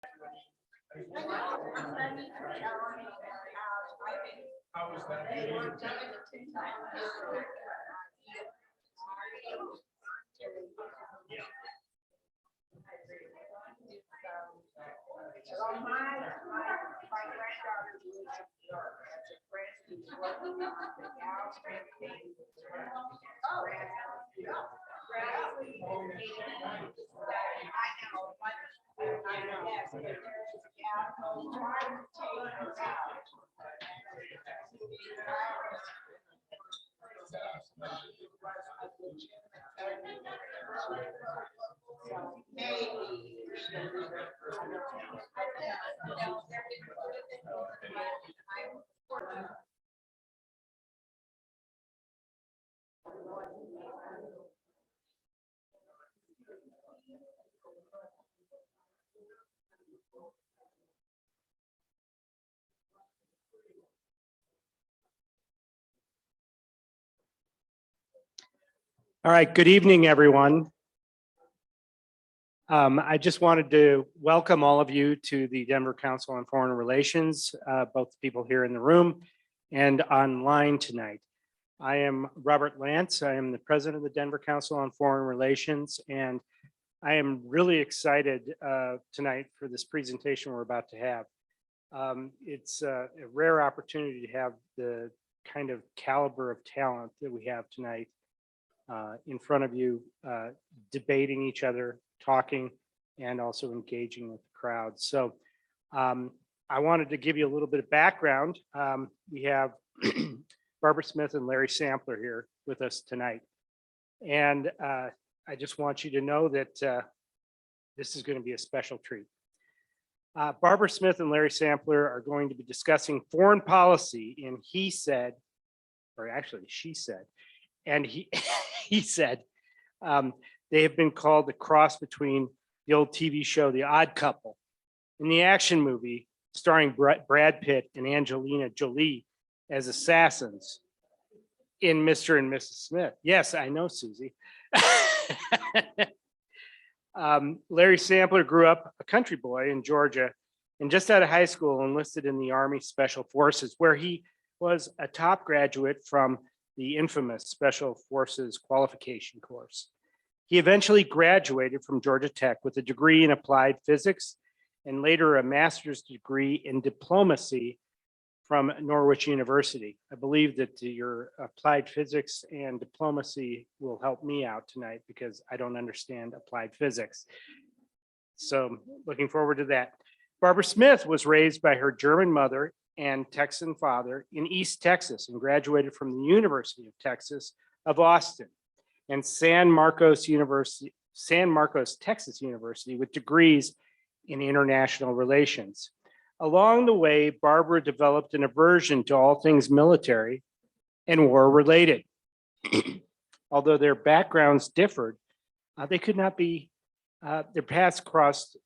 How was that? So my granddaughter lives in New York. That's a friend who's working on the Dow campaign. Oh, yeah. I know, but I know, yes, but there's a gal who's trying to take her out. So maybe. All right, good evening, everyone. I just wanted to welcome all of you to the Denver Council on Foreign Relations, both the people here in the room and online tonight. I am Robert Lance. I am the president of the Denver Council on Foreign Relations, and I am really excited tonight for this presentation we're about to have. It's a rare opportunity to have the kind of caliber of talent that we have tonight in front of you, debating each other, talking, and also engaging with the crowd. So I wanted to give you a little bit of background. We have Barbara Smith and Larry Sampler here with us tonight. And I just want you to know that this is going to be a special treat. Barbara Smith and Larry Sampler are going to be discussing foreign policy in he said, or actually she said, and he said, they have been called the cross between the old TV show, The Odd Couple, and the action movie starring Brad Pitt and Angelina Jolie as assassins in Mr. and Mrs. Smith. Yes, I know, Susie. Larry Sampler grew up a country boy in Georgia and just out of high school enlisted in the Army Special Forces, where he was a top graduate from the infamous Special Forces qualification course. He eventually graduated from Georgia Tech with a degree in applied physics and later a master's degree in diplomacy from Norwich University. I believe that your applied physics and diplomacy will help me out tonight because I don't understand applied physics. So looking forward to that. Barbara Smith was raised by her German mother and Texan father in East Texas and graduated from the University of Texas of Austin and San Marcos, Texas University with degrees in international relations. Along the way, Barbara developed an aversion to all things military and war related. Although their backgrounds differed, they could not be, their paths crossed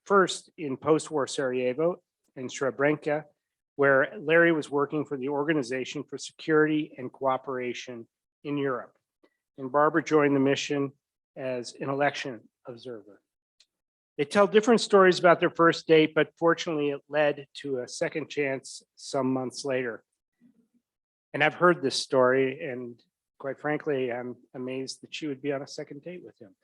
first in post-war Sarajevo and Srebrenica, where Larry was working for the Organization for Security and Cooperation in Europe. And Barbara joined the mission as an election observer. They tell different stories about their first date, but fortunately it led to a second chance some months later. And I've heard this story, and quite frankly, I'm amazed that she would be on a second date with him.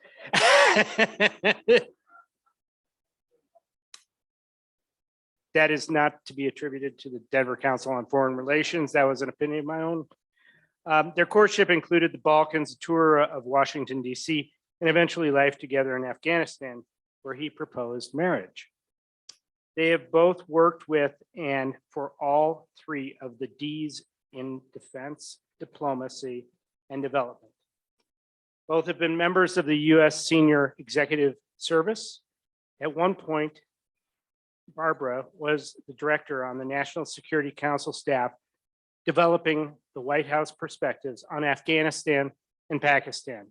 That is not to be attributed to the Denver Council on Foreign Relations. That was an opinion of my own. Their courtship included the Balkans, a tour of Washington, D.C., and eventually life together in Afghanistan, where he proposed marriage. They have both worked with and for all three of the Ds in defense, diplomacy, and development. Both have been members of the U.S. Senior Executive Service. At one point, Barbara was the director on the National Security Council staff, developing the White House perspectives on Afghanistan and Pakistan.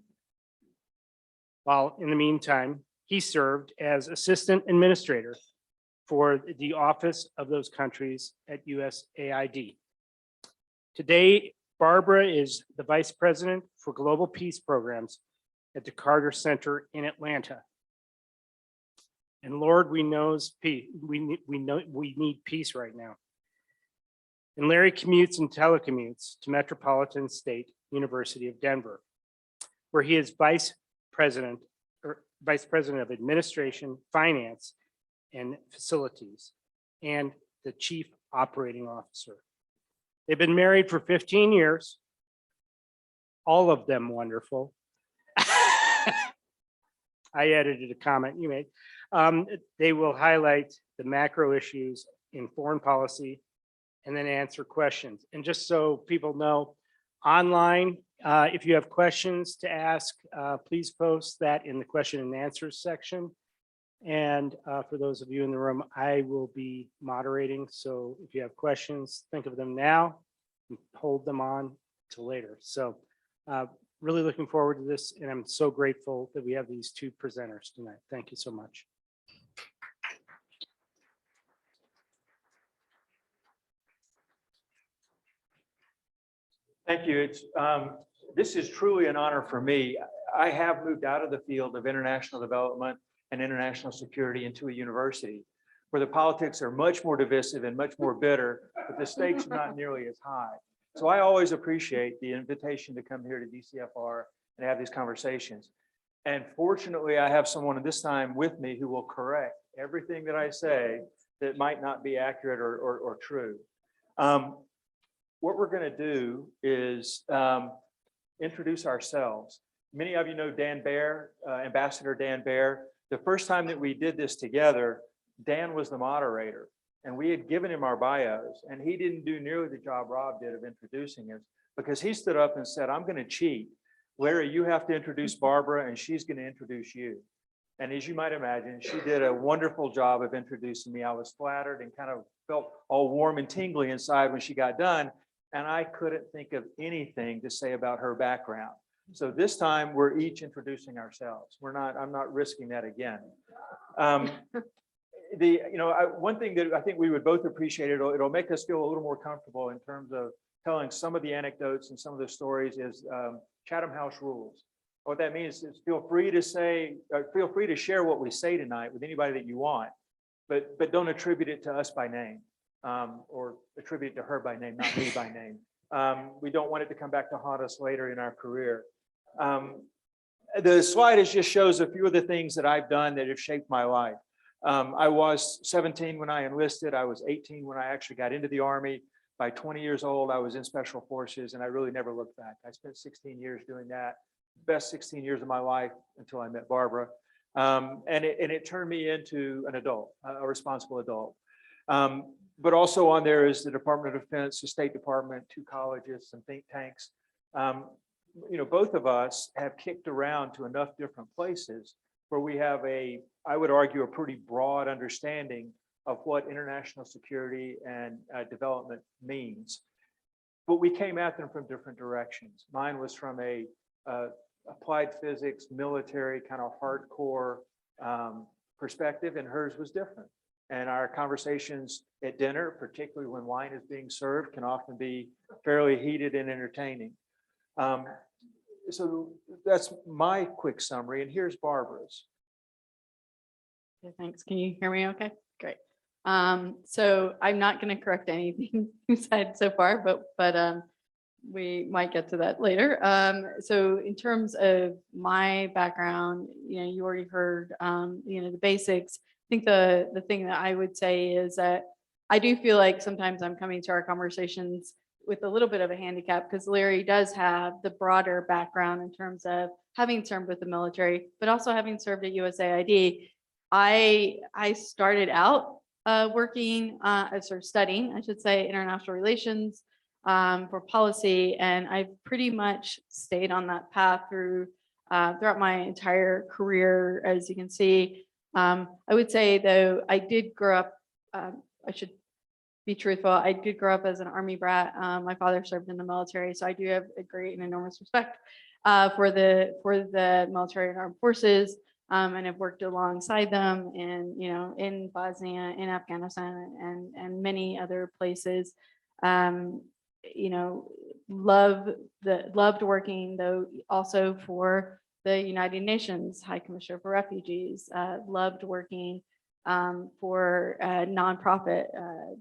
While in the meantime, he served as assistant administrator for the office of those countries at USAID. Today, Barbara is the vice president for global peace programs at the Carter Center in Atlanta. And Lord, we knows peace. We need peace right now. And Larry commutes and telecommutes to Metropolitan State University of Denver, where he is vice president of administration, finance, and facilities, and the chief operating officer. They've been married for 15 years, all of them wonderful. I edited a comment you made. They will highlight the macro issues in foreign policy and then answer questions. And just so people know, online, if you have questions to ask, please post that in the question and answer section. And for those of you in the room, I will be moderating. So if you have questions, think of them now and hold them on till later. So really looking forward to this, and I'm so grateful that we have these two presenters tonight. Thank you so much. Thank you. This is truly an honor for me. I have moved out of the field of international development and international security into a university where the politics are much more divisive and much more bitter, but the stakes are not nearly as high. So I always appreciate the invitation to come here to DCFR and have these conversations. And fortunately, I have someone this time with me who will correct everything that I say that might not be accurate or true. What we're going to do is introduce ourselves. Many of you know Dan Baer, Ambassador Dan Baer. The first time that we did this together, Dan was the moderator, and we had given him our bios, and he didn't do nearly the job Rob did of introducing us, because he stood up and said, I'm going to cheat. Larry, you have to introduce Barbara, and she's going to introduce you. And as you might imagine, she did a wonderful job of introducing me. I was flattered and kind of felt all warm and tingly inside when she got done. And I couldn't think of anything to say about her background. So this time we're each introducing ourselves. I'm not risking that again. One thing that I think we would both appreciate, it'll make us feel a little more comfortable in terms of telling some of the anecdotes and some of the stories, is Chatham House rules. What that means is feel free to share what we say tonight with anybody that you want, but don't attribute it to us by name. Or attribute it to her by name, not me by name. We don't want it to come back to haunt us later in our career. The slide just shows a few of the things that I've done that have shaped my life. I was 17 when I enlisted. I was 18 when I actually got into the Army. By 20 years old, I was in Special Forces, and I really never looked back. I spent 16 years doing that, best 16 years of my life until I met Barbara. And it turned me into an adult, a responsible adult. But also on there is the Department of Defense, the State Department, 2 colleges, some think tanks. Both of us have kicked around to enough different places where we have I would argue, a pretty broad understanding of what international security and development means. But we came at them from different directions. Mine was from a applied physics, military, kind of hardcore perspective, and hers was different. And our conversations at dinner, particularly when wine is being served, can often be fairly heated and entertaining. So that's my quick summary, and here's Barbara's. Okay, thanks. Can you hear me okay? Great. So I'm not going to correct anything you said so far, but we might get to that later. So in terms of my background, you already heard, the basics. I think the thing that I would say is that I do feel like sometimes I'm coming to our conversations with a little bit of a handicap, because Larry does have the broader background in terms of having served with the military, but also having served at USAID. I started out working, sort of studying, I should say, international relations for policy, and I've pretty much stayed on that path throughout my entire career, as you can see. I would say, though, I did grow up, I should be truthful, I did grow up as an Army brat. My father served in the military, so I do have a great and enormous respect for the military and armed forces, and have worked alongside them in Bosnia, in Afghanistan, and many other places. Loved working, though, also for the United Nations High Commissioner for Refugees. Loved working for a nonprofit,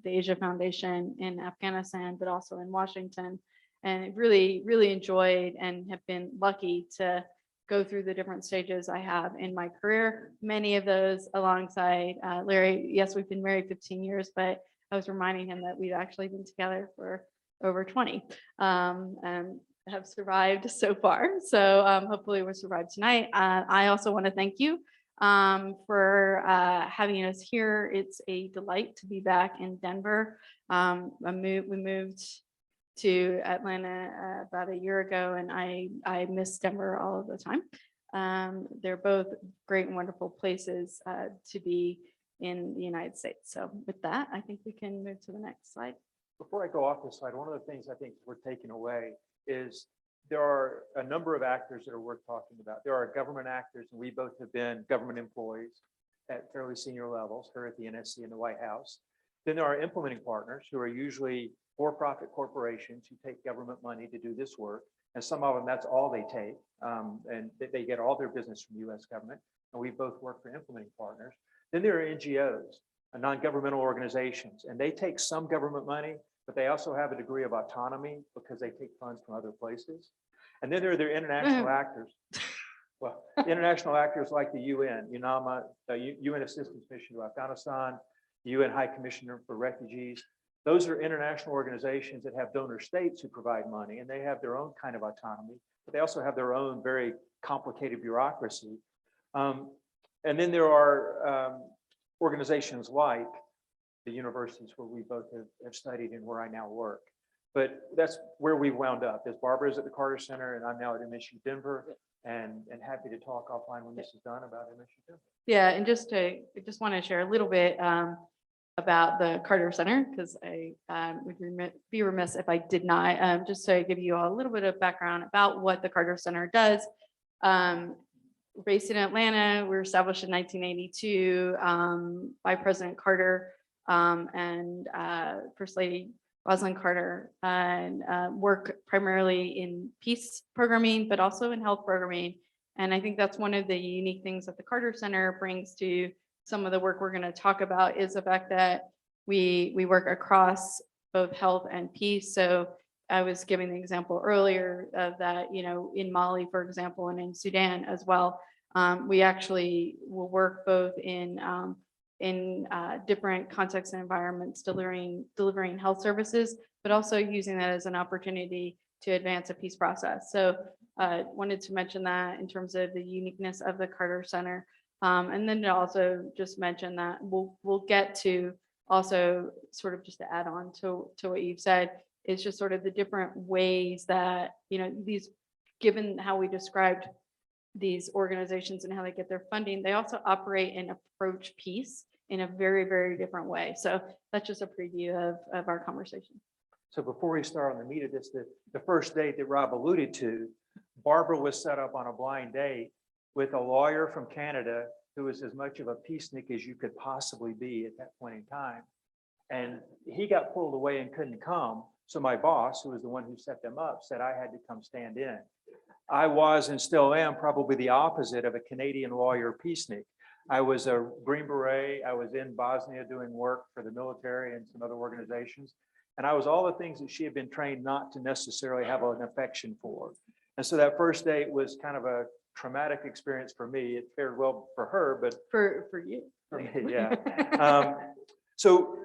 the Asia Foundation in Afghanistan, but also in Washington. And really, really enjoyed and have been lucky to go through the different stages I have in my career. Many of those alongside Larry. Yes, we've been married 15 years, but I was reminding him that we've actually been together for over 20 and have survived so far. So hopefully we'll survive tonight. I also want to thank you for having us here. It's a delight to be back in Denver. We moved to Atlanta about a year ago, and I miss Denver all of the time. They're both great and wonderful places to be in the United States. So with that, I think we can move to the next slide. Before I go off this slide, one of the things I think we're taking away is there are a number of actors that are worth talking about. There are government actors, and we both have been government employees at fairly senior levels, her at the NSC and the White House. Then there are implementing partners who are usually for-profit corporations who take government money to do this work. And some of them, that's all they take. And they get all their business from the US government. And we both work for implementing partners. Then there are NGOs, non-governmental organizations, and they take some government money, but they also have a degree of autonomy because they take funds from other places. And then there are their international actors. Well, international actors like the UN, UNAMA, the UN Assistance Mission to Afghanistan, the UN High Commissioner for Refugees. Those are international organizations that have donor states who provide money, and they have their own kind of autonomy, but they also have their own very complicated bureaucracy. And then there are organizations like the universities where we both have studied and where I now work. But that's where we wound up. As Barbara is at the Carter Center, and I'm now at MSU Denver, and happy to talk offline when this is done about MSU Denver. Yeah, and just want to share a little bit about the Carter Center, because I would be remiss if I did not, just to give you all a little bit of background about what the Carter Center does. Based in Atlanta, we were established in 1982 by President Carter and First Lady Rosalind Carter, and work primarily in peace programming, but also in health programming. And I think that's one of the unique things that the Carter Center brings to some of the work we're going to talk about, is the fact that we work across both health and peace. So I was giving the example earlier of that, in Mali, for example, and in Sudan as well. We actually will work both in different contexts and environments, delivering health services, but also using that as an opportunity to advance a peace process. So wanted to mention that in terms of the uniqueness of the Carter Center. And then to also just mention that we'll get to also sort of just to add on to what you've said, is just sort of the different ways that, these, given how we described these organizations and how they get their funding, they also operate and approach peace in a very, very different way. So that's just a preview of our conversation. So before we start on the meat of this, the first date that Rob alluded to, Barbara was set up on a blind date with a lawyer from Canada who was as much of a peacenik as you could possibly be at that point in time. And he got pulled away and couldn't come. So my boss, who was the one who set them up, said I had to come stand in. I was and still am probably the opposite of a Canadian lawyer peacenik. I was a Green Beret. I was in Bosnia doing work for the military and some other organizations. And I was all the things that she had been trained not to necessarily have an affection for. And so that first date was kind of a traumatic experience for me. It fared well for her, but For you. for me, yeah. So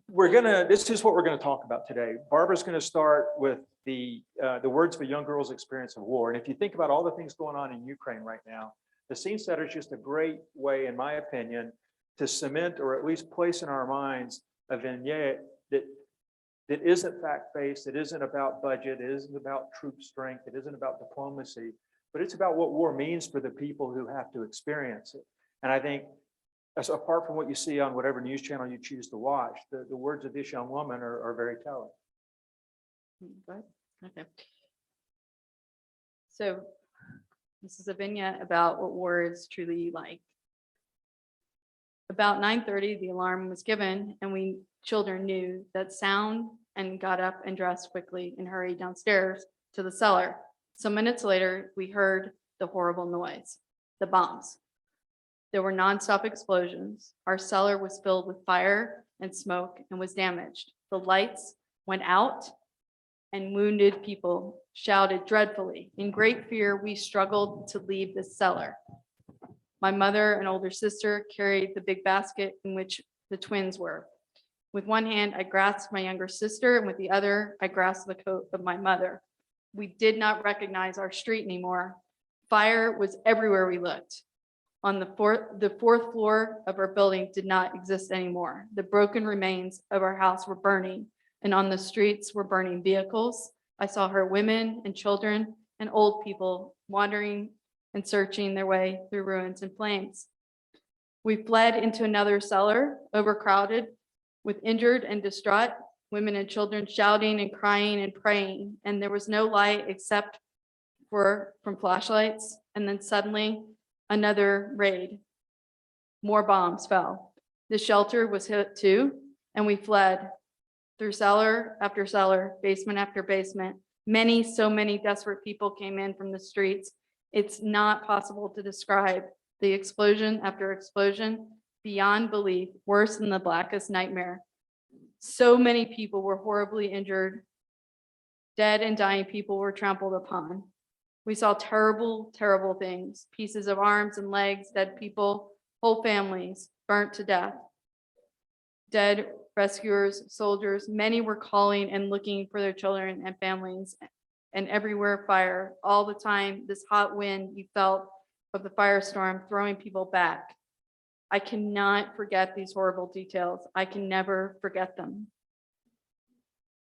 this is what we're gonna talk about today. Barbara's gonna start with the words of a young girl's experience of war. And if you think about all the things going on in Ukraine right now, the scene setter is just a great way, in my opinion, to cement or at least place in our minds a vignette that isn't fact-based, it isn't about budget, it isn't about troop strength, it isn't about diplomacy, but it's about what war means for the people who have to experience it. And I think, as apart from what you see on whatever news channel you choose to watch, the words of this young woman are very telling. Okay. So this is a vignette about what war is truly like. About 9:30, the alarm was given, and we children knew that sound and got up and dressed quickly and hurried downstairs to the cellar. Some minutes later, we heard the horrible noise, the bombs. There were nonstop explosions. Our cellar was filled with fire and smoke and was damaged. The lights went out and wounded people shouted dreadfully. In great fear, we struggled to leave the cellar. My mother and older sister carried the big basket in which the twins were. With one hand, I grasped my younger sister, and with the other, I grasped the coat of my mother. We did not recognize our street anymore. Fire was everywhere we looked. On the fourth floor of our building did not exist anymore. The broken remains of our house were burning, and on the streets were burning vehicles. I saw her women and children and old people wandering and searching their way through ruins and flames. We fled into another cellar, overcrowded, with injured and distraught women and children shouting and crying and praying, and there was no light except from flashlights. And then suddenly another raid. More bombs fell. The shelter was hit too, and we fled through cellar after cellar, basement after basement. So many desperate people came in from the streets. It's not possible to describe the explosion after explosion, beyond belief, worse than the blackest nightmare. So many people were horribly injured. Dead and dying people were trampled upon. We saw terrible, terrible things. Pieces of arms and legs, dead people, whole families burnt to death. Dead rescuers, soldiers, many were calling and looking for their children and families, and everywhere fire. All the time, this hot wind you felt of the firestorm throwing people back. I cannot forget these horrible details. I can never forget them.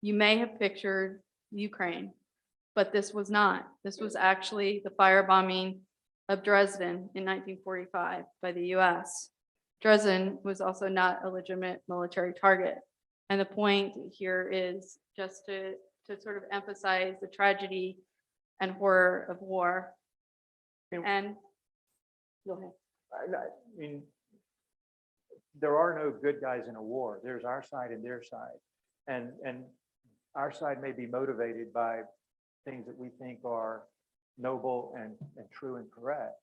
You may have pictured Ukraine, but this was not. This was actually the firebombing of Dresden in 1945 by the US. Dresden was also not a legitimate military target. And the point here is just to sort of emphasize the tragedy and horror of war. And go ahead. I mean, there are no good guys in a war. There's our side and their side. And our side may be motivated by things that we think are noble and true and correct.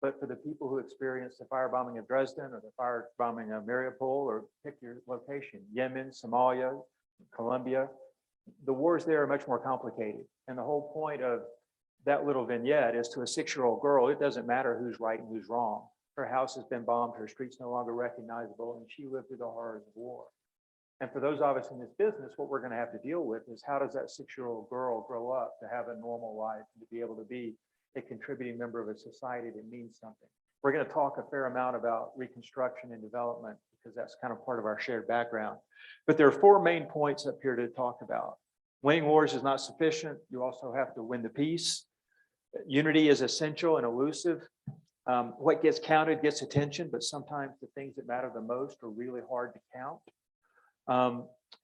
But for the people who experienced the firebombing of Dresden or the firebombing of Mariupol, or pick your location, Yemen, Somalia, Colombia, the wars there are much more complicated. And the whole point of that little vignette is, to a 6-year-old girl, it doesn't matter who's right and who's wrong. Her house has been bombed, her street's no longer recognizable, and she lived through the horrors of war. And for those of us in this business, what we're going to have to deal with is, how does that 6-year-old girl grow up to have a normal life and to be able to be a contributing member of a society that means something? We're going to talk a fair amount about reconstruction and development, because that's kind of part of our shared background. But there are 4 main points up here to talk about. Winning wars is not sufficient. You also have to win the peace. Unity is essential and elusive. What gets counted gets attention, but sometimes the things that matter the most are really hard to count.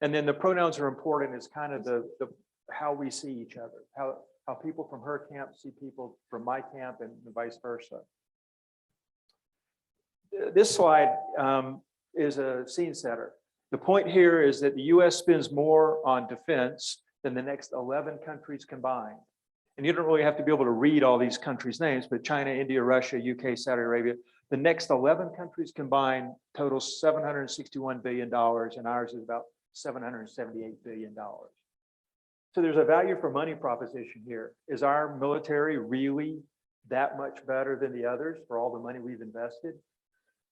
And then the pronouns are important. It's kind of the how we see each other, how people from her camp see people from my camp, and vice versa. This slide is a scene setter. The point here is that the US spends more on defense than the next 11 countries combined. And you don't really have to be able to read all these countries' names, but China, India, Russia, UK, Saudi Arabia, the next 11 countries combined total $761 billion, and ours is about $778 billion. So there's a value for money proposition here. Is our military really that much better than the others for all the money we've invested?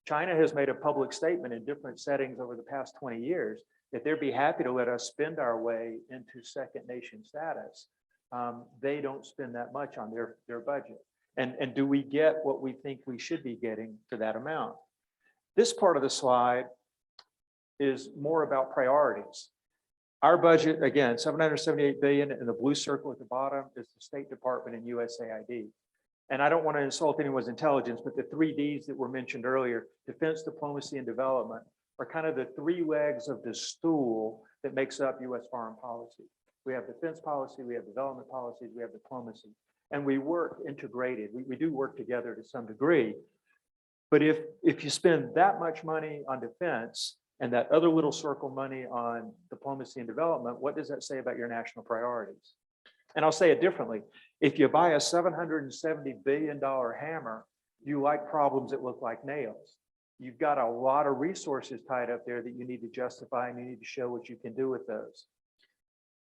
China has made a public statement in different settings over the past 20 years that they'd be happy to let us spend our way into second nation status. They don't spend that much on their budget. And do we get what we think we should be getting for that amount? This part of the slide is more about priorities. Our budget, again, $778 billion, and the blue circle at the bottom is the State Department and USAID. And I don't want to insult anyone's intelligence, but the 3 Ds that were mentioned earlier, defense, diplomacy, and development, are kind of the 3 legs of the stool that makes up US foreign policy. We have defense policy, we have development policies, we have diplomacy, and we work integrated. We do work together to some degree. But if you spend that much money on defense and that other little circle money on diplomacy and development, what does that say about your national priorities? And I'll say it differently. If you buy a $770 billion hammer You like problems that look like nails. You've got a lot of resources tied up there that you need to justify, and you need to show what you can do with those.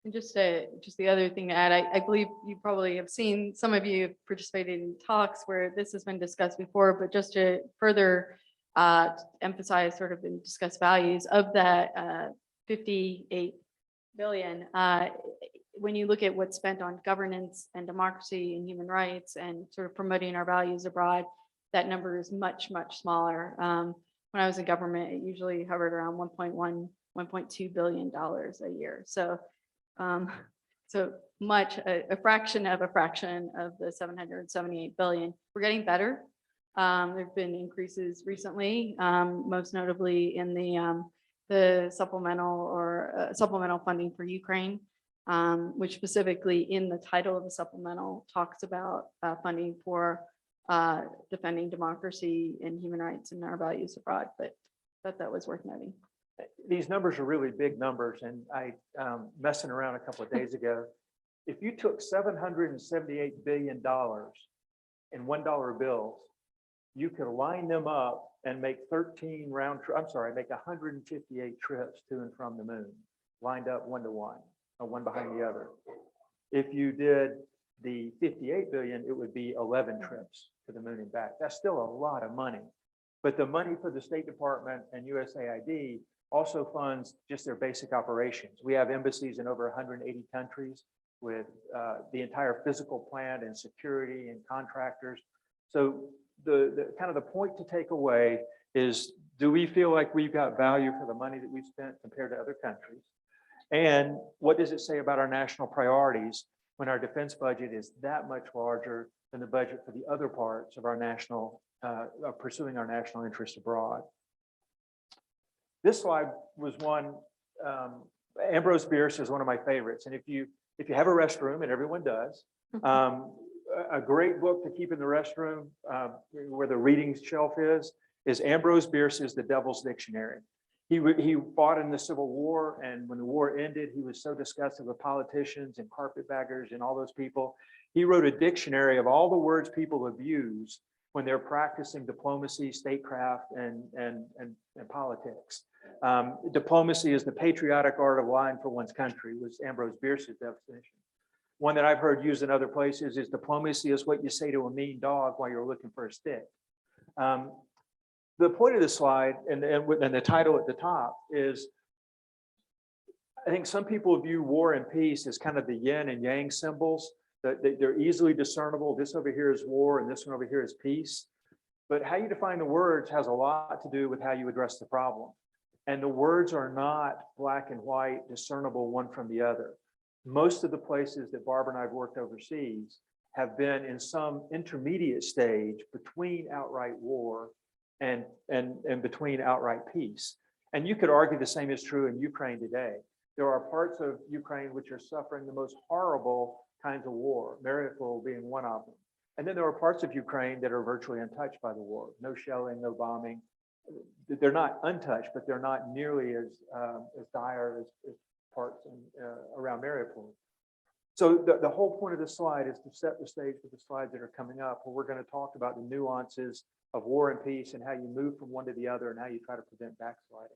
And just the other thing to add, I believe you probably have seen, some of you have participated in talks where this has been discussed before, but just to further emphasize sort of and discuss values of that 58 billion. When you look at what's spent on governance and democracy and human rights and sort of promoting our values abroad, that number is much, much smaller. When I was in government, it usually hovered around 1.1, $1.2 billion a year. So much, a fraction of the 778 billion. We're getting better. There've been increases recently, most notably in the supplemental funding for Ukraine, which specifically in the title of the supplemental talks about funding for defending democracy and human rights and our values abroad. But that was worth noting. These numbers are really big numbers, and I messing around a couple of days ago. If you took $778 billion in $1 bills, you could line them up and make 158 trips to and from the moon, lined up one to one, or one behind the other. If you did the 58 billion, it would be 11 trips to the moon and back. That's still a lot of money. But the money for the State Department and USAID also funds just their basic operations. We have embassies in over 180 countries with the entire physical plant and security and contractors. So the kind of the point to take away is, do we feel like we've got value for the money that we've spent compared to other countries? And what does it say about our national priorities when our defense budget is that much larger than the budget for the other parts of our national, pursuing our national interest abroad? This slide was one, Ambrose Bierce is one of my favorites. And if you have a restroom, and everyone does, a great book to keep in the restroom where the reading shelf is Ambrose Bierce's The Devil's Dictionary. He fought in the Civil War, and when the war ended, he was so disgusted with politicians and carpetbaggers and all those people. He wrote a dictionary of all the words people abuse when they're practicing diplomacy, statecraft, and politics. Diplomacy is the patriotic art of lying for one's country, was Ambrose Bierce's definition. One that I've heard used in other places is diplomacy is what you say to a mean dog while you're looking for a stick. The point of the slide and the title at the top is, I think some people view war and peace as kind of the yin and yang symbols, that they're easily discernible. This over here is war and this one over here is peace. But how you define the words has a lot to do with how you address the problem. And the words are not black and white, discernible one from the other. Most of the places that Barbara and I have worked overseas have been in some intermediate stage between outright war and between outright peace. And you could argue the same is true in Ukraine today. There are parts of Ukraine which are suffering the most horrible kinds of war, Mariupol being one of them. And then there are parts of Ukraine that are virtually untouched by the war. No shelling, no bombing. They're not untouched, but they're not nearly as dire as parts around Mariupol. So the whole point of this slide is to set the stage for the slides that are coming up, where we're going to talk about the nuances of war and peace and how you move from one to the other and how you try to prevent backsliding.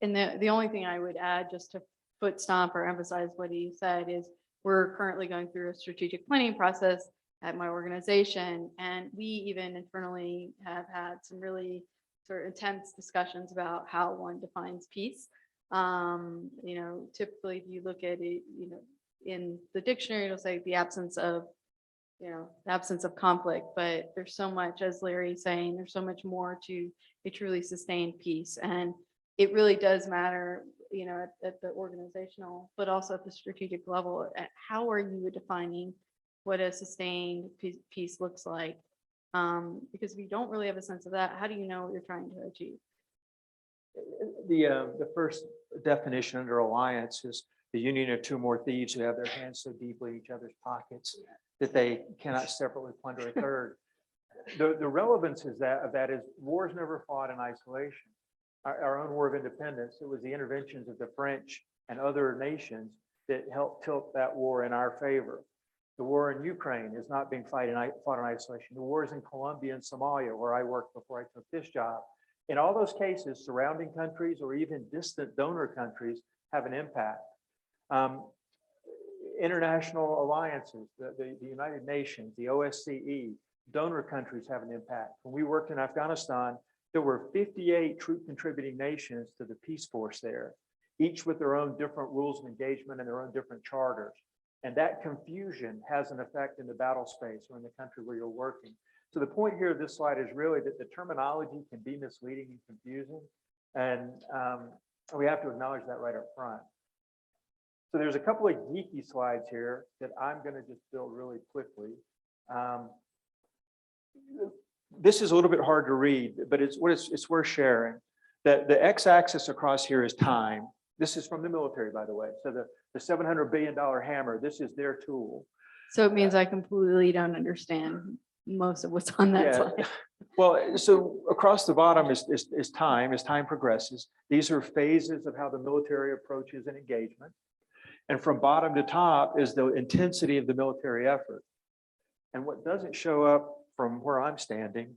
And the only thing I would add, just to foot stomp or emphasize what he said, is we're currently going through a strategic planning process at my organization. And we even internally have had some really sort of intense discussions about how one defines peace. Typically, if you look at it, in the dictionary, it'll say the absence of conflict, but there's so much, as Larry's saying, there's so much more to a truly sustained peace. And it really does matter, at the organizational, but also at the strategic level. How are you defining what a sustained peace looks like? Because if you don't really have a sense of that, how do you know what you're trying to achieve? The first definition under alliance is the union of two or more thieves who have their hands so deeply in each other's pockets that they cannot separately plunder a third. The relevance of that is wars never fought in isolation. Our own War of Independence, it was the interventions of the French and other nations that helped tilt that war in our favor. The war in Ukraine is not being fought in isolation. The wars in Colombia and Somalia, where I worked before I took this job. In all those cases, surrounding countries or even distant donor countries have an impact. International alliances, the United Nations, the OSCE, donor countries have an impact. When we worked in Afghanistan, there were 58 troop contributing nations to the peace force there, each with their own different rules of engagement and their own different charters. And that confusion has an effect in the battle space or in the country where you're working. So the point here of this slide is really that the terminology can be misleading and confusing. And we have to acknowledge that right up front. So there's a couple of geeky slides here that I'm going to just build really quickly. This is a little bit hard to read, but it's worth sharing. That the x-axis across here is time. This is from the military, by the way. So the $700 billion hammer, this is their tool. So it means I completely don't understand most of what's on that Yeah. slide. Well, so across the bottom is time, as time progresses. These are phases of how the military approaches an engagement. And from bottom to top is the intensity of the military effort. And what doesn't show up from where I'm standing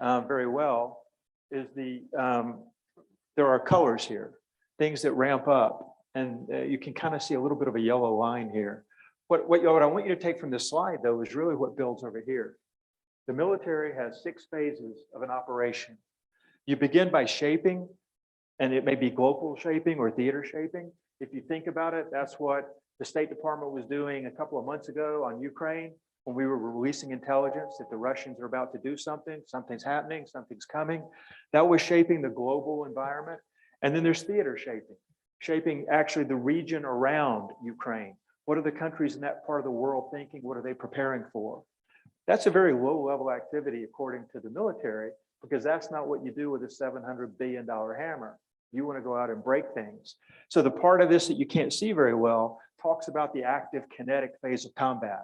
very well is there are colors here, things that ramp up. And you can kind of see a little bit of a yellow line here. What I want you to take from this slide, though, is really what builds over here. The military has 6 phases of an operation. You begin by shaping, and it may be global shaping or theater shaping. If you think about it, that's what the State Department was doing a couple of months ago on Ukraine, when we were releasing intelligence that the Russians are about to do something, something's happening, something's coming. That was shaping the global environment. And then there's theater shaping actually the region around Ukraine. What are the countries in that part of the world thinking? What are they preparing for? That's a very low level activity according to the military, because that's not what you do with a $700 billion hammer. You want to go out and break things. So the part of this that you can't see very well talks about the active kinetic phase of combat.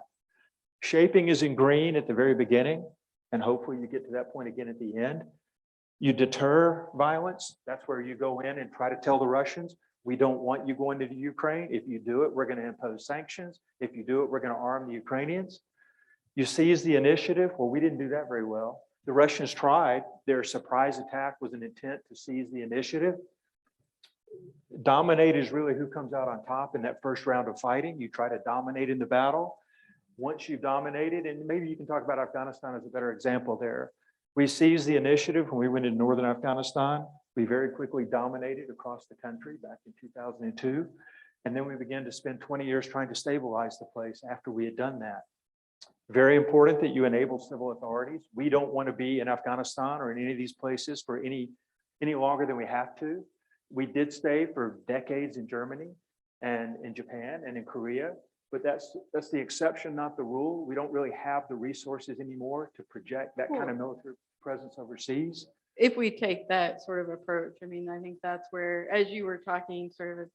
Shaping is in green at the very beginning, and hopefully you get to that point again at the end. You deter violence. That's where you go in and try to tell the Russians, we don't want you going into Ukraine. If you do it, we're going to impose sanctions. If you do it, we're going to arm the Ukrainians. You seize the initiative. Well, we didn't do that very well. The Russians tried. Their surprise attack was an intent to seize the initiative. Dominate is really who comes out on top in that first round of fighting. You try to dominate in the battle. Once you've dominated, and maybe you can talk about Afghanistan as a better example there. We seized the initiative when we went into northern Afghanistan. We very quickly dominated across the country back in 2002. And then we began to spend 20 years trying to stabilize the place after we had done that. Very important that you enable civil authorities. We don't want to be in Afghanistan or in any of these places for any longer than we have to. We did stay for decades in Germany and in Japan and in Korea, but that's the exception, not the rule. We don't really have the resources anymore to project that kind of military presence overseas. If we take that sort of approach, I mean, I think that's where, as you were talking, sort of,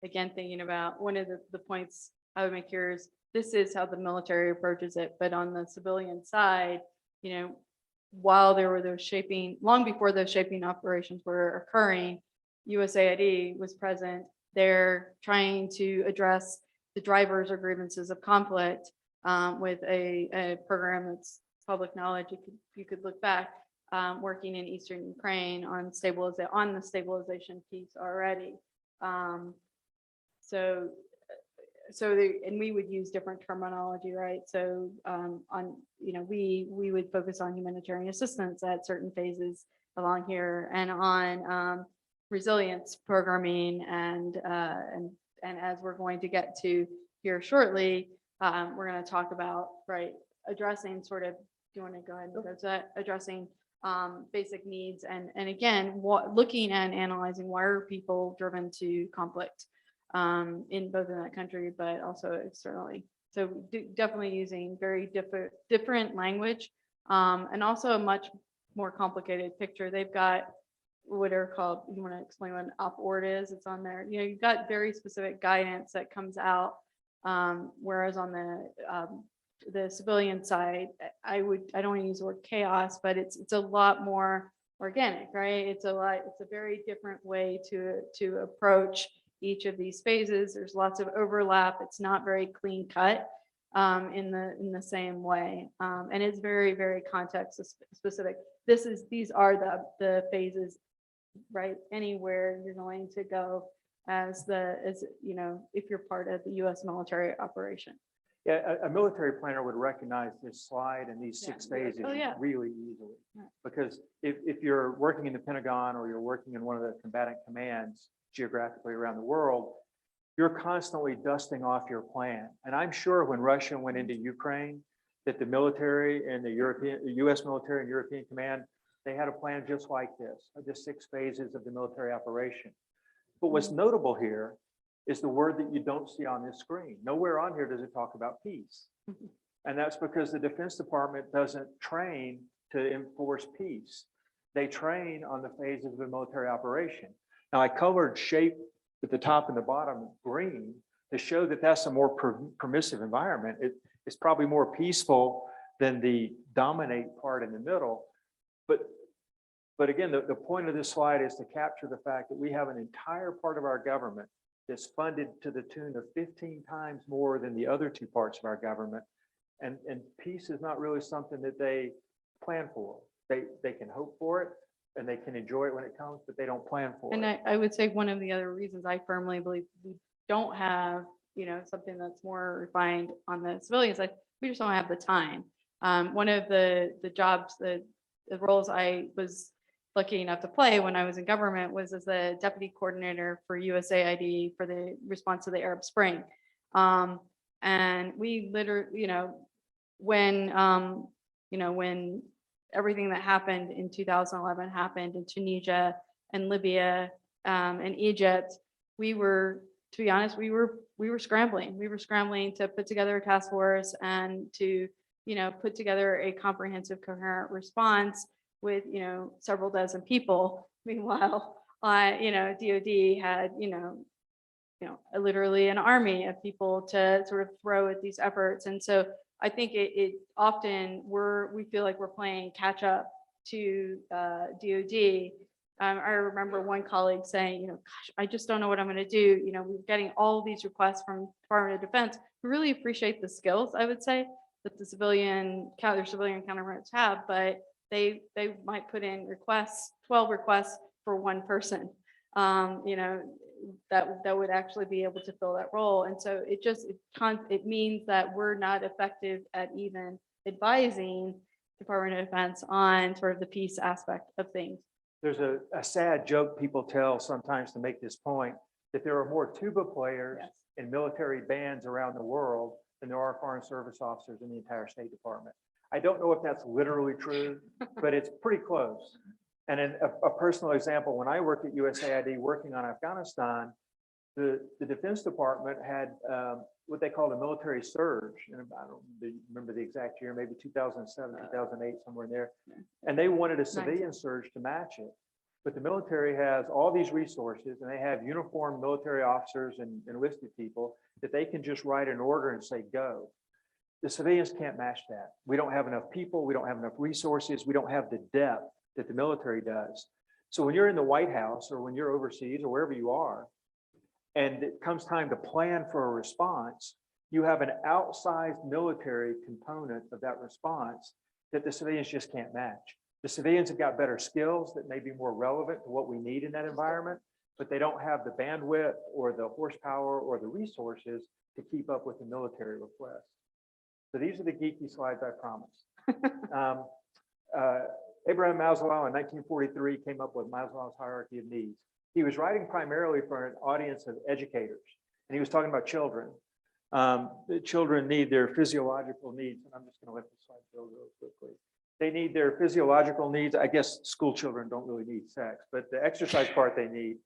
again, thinking about one of the points I would make here is, this is how the military approaches it, but on the civilian side, you know, while there were those shaping, long before those shaping operations were occurring, USAID was present. They're trying to address the drivers or grievances of conflict with a program that's public knowledge. You could look back, working in Eastern Ukraine on the stabilization piece already. And we would use different terminology, right? So we would focus on humanitarian assistance at certain phases along here, and on resilience programming, and as we're going to get to here shortly, we're going to talk about, right, addressing sort of, do you want to go ahead and go to that? Addressing basic needs, and again, looking and analyzing why are people driven to conflict in both in that country, but also externally. So definitely using very different language, and also a much more complicated picture. They've got what are called, you want to explain what an op-ord is? It's on there. You know, you've got very specific guidance that comes out, whereas on the civilian side, I don't want to use the word chaos, but it's a lot more organic, right? It's a very different way to approach each of these phases. There's lots of overlap. It's not very clean cut. in the same way. And it's very, very context specific. These are the phases, right? Anywhere you're going to go as you know, if you're part of the US military operation. Yeah, a military planner would recognize this slide and these Yeah. 6 phases Oh, yeah. really easily. Yeah. Because if you're working in the Pentagon or you're working in one of the combatant commands geographically around the world, you're constantly dusting off your plan. And I'm sure when Russia went into Ukraine, that the military and the US military and European command, they had a plan just like this, of the 6 phases of the military operation. But what's notable here is the word that you don't see on this screen. Nowhere on here does it talk about peace. And that's because the Defense Department doesn't train to enforce peace. They train on the phases of a military operation. Now, I colored shape at the top and the bottom green to show that that's a more permissive environment. It's probably more peaceful than the dominate part in the middle. But again, the point of this slide is to capture the fact that we have an entire part of our government that's funded to the tune of 15 times more than the other 2 parts of our government. And peace is not really something that they plan for. They can hope for it and they can enjoy it when it comes, but they don't plan for And it. I would say one of the other reasons I firmly believe we don't have, you know, something that's more refined on the civilian side, we just don't have the time. One of the jobs, the roles I was lucky enough to play when I was in government was as the deputy coordinator for USAID for the response to the Arab Spring. And we literally, when everything that happened in 2011 happened in Tunisia and Libya and Egypt, we were, to be honest, we were scrambling. We were scrambling to put together a task force and to, put together a comprehensive, coherent response with, several dozen people. Meanwhile, DOD had, literally an army of people to sort of throw at these efforts. And so I think it often we feel like we're playing catch up to DOD. I remember one colleague saying, gosh, I just don't know what I'm going to do. We're getting all these requests from Department of Defense. We really appreciate the skills, I would say, that their civilian counterparts have, but they might put in 12 requests for one person, that would actually be able to fill that role. And so it means that we're not effective at even advising Department of Defense on sort of the peace aspect of things. There's a sad joke people tell sometimes to make this point, that there are more tuba players Yes. in military bands around the world than there are Foreign Service officers in the entire State Department. I don't know if that's literally true, but it's pretty close. And in a personal example, when I worked at USAID working on Afghanistan, the Defense Department had what they called a military surge. And I don't remember the exact year, maybe 2007, 2008, somewhere in there. And they wanted a civilian surge to match it. But the military has all these resources and they have uniformed military officers and enlisted people that they can just write an order and say, go. The civilians can't match that. We don't have enough people. We don't have enough resources. We don't have the depth that the military does. So when you're in the White House or when you're overseas or wherever you are, and it comes time to plan for a response, you have an outsized military component of that response that the civilians just can't match. The civilians have got better skills that may be more relevant to what we need in that environment, but they don't have the bandwidth or the horsepower or the resources to keep up with the military request. So these are the geeky slides, I promise. Abraham Maslow in 1943 came up with Maslow's hierarchy of needs. He was writing primarily for an audience of educators, and he was talking about children. The children need their physiological needs, and I'm just going to let the slide go real quickly. They need their physiological needs. I guess school children don't really need sex, but the exercise part they need.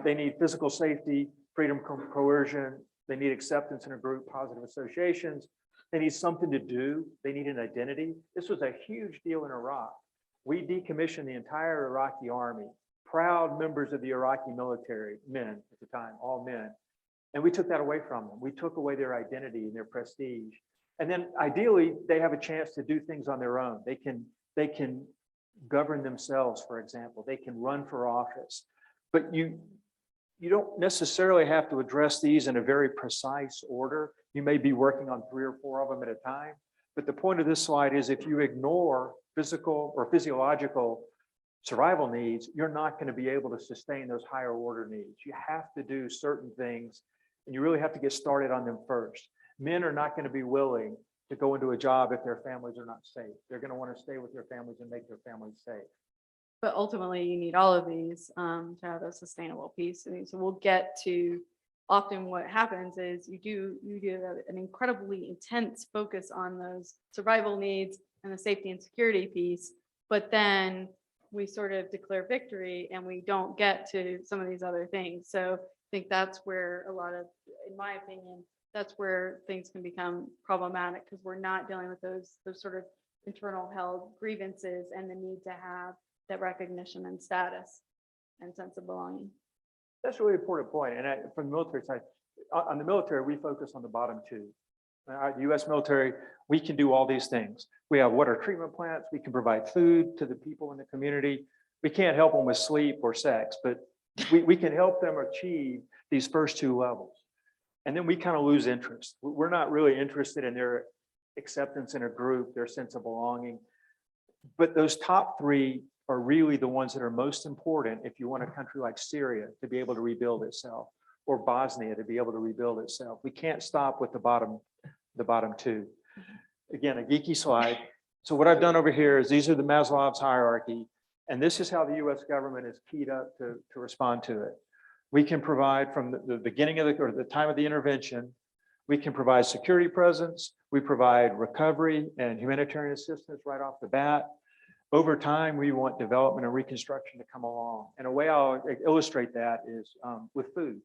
They need physical safety, freedom from coercion. They need acceptance in a group, positive associations. They need something to do. They need an identity. This was a huge deal in Iraq. We decommissioned the entire Iraqi army, proud members of the Iraqi military, men at the time, all men. And we took that away from them. We took away their identity and their prestige. And then ideally, they have a chance to do things on their own. They can govern themselves, for example. They can run for office. But you you don't necessarily have to address these in a very precise order. You may be working on 3 or 4 of them at a time. But the point of this slide is if you ignore physical or physiological survival needs, you're not going to be able to sustain those higher order needs. You have to do certain things, and you really have to get started on them first. Men are not going to be willing to go into a job if their families are not safe. They're going to want to stay with their families and make their families safe. But ultimately, you need all of these to have a sustainable piece. And so we'll get to, often what happens is you do an incredibly intense focus on those survival needs and the safety and security piece, but then we sort of declare victory and we don't get to some of these other things. So I think that's where a lot of, in my opinion, that's where things can become problematic, because we're not dealing with those sort of internal held grievances and the need to have that recognition and status and sense of belonging. That's a really important point. And from the military side, on the military, we focus on the bottom 2. The U.S. military, we can do all these things. We have water treatment plants. We can provide food to the people in the community. We can't help them with sleep or sex, but we can help them achieve these first 2 levels. And then we kind of lose interest. We're not really interested in their acceptance in a group, their sense of belonging. But those top 3 are really the ones that are most important if you want a country like Syria to be able to rebuild itself, or Bosnia to be able to rebuild itself. We can't stop with the bottom 2. Again, a geeky slide. So what I've done over here is these are the Maslow's hierarchy, and this is how the US government is keyed up to respond to it. We can provide from the beginning of the time of the intervention, we can provide security presence, we provide recovery and humanitarian assistance right off the bat. Over time, we want development and reconstruction to come along. And a way I'll illustrate that is with food.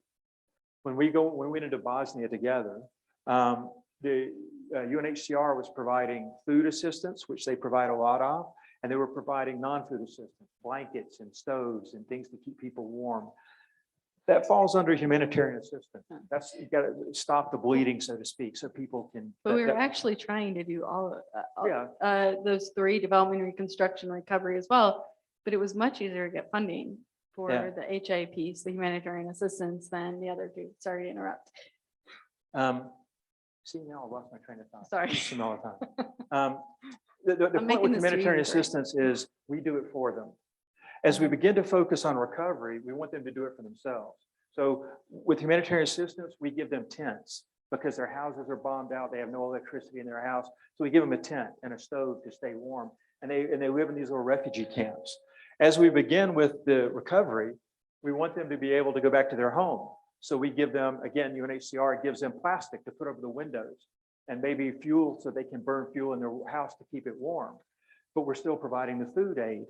When we went into Bosnia together, the UNHCR was providing food assistance, which they provide a lot of, and they were providing non-food assistance, blankets and stoves and things to keep people warm. That falls under humanitarian assistance. That's, you got to stop the bleeding, so to speak, so people can. But we were actually trying to do all of Yeah. those 3, development, reconstruction, recovery as well. But it was much easier to get funding for Yeah. the HA piece, the humanitarian assistance, than the other 2. Sorry to interrupt. See, now I lost my train of thought. Sorry. I use them all the time. The point making with this humanitarian easy for you. assistance is we do it for them. As we begin to focus on recovery, we want them to do it for themselves. So with humanitarian assistance, we give them tents because their houses are bombed out. They have no electricity in their house. So we give them a tent and a stove to stay warm. And they live in these little refugee camps. As we begin with the recovery, we want them to be able to go back to their home. So we give them, again, UNHCR gives them plastic to put over the windows and maybe fuel so they can burn fuel in their house to keep it warm. But we're still providing the food aid.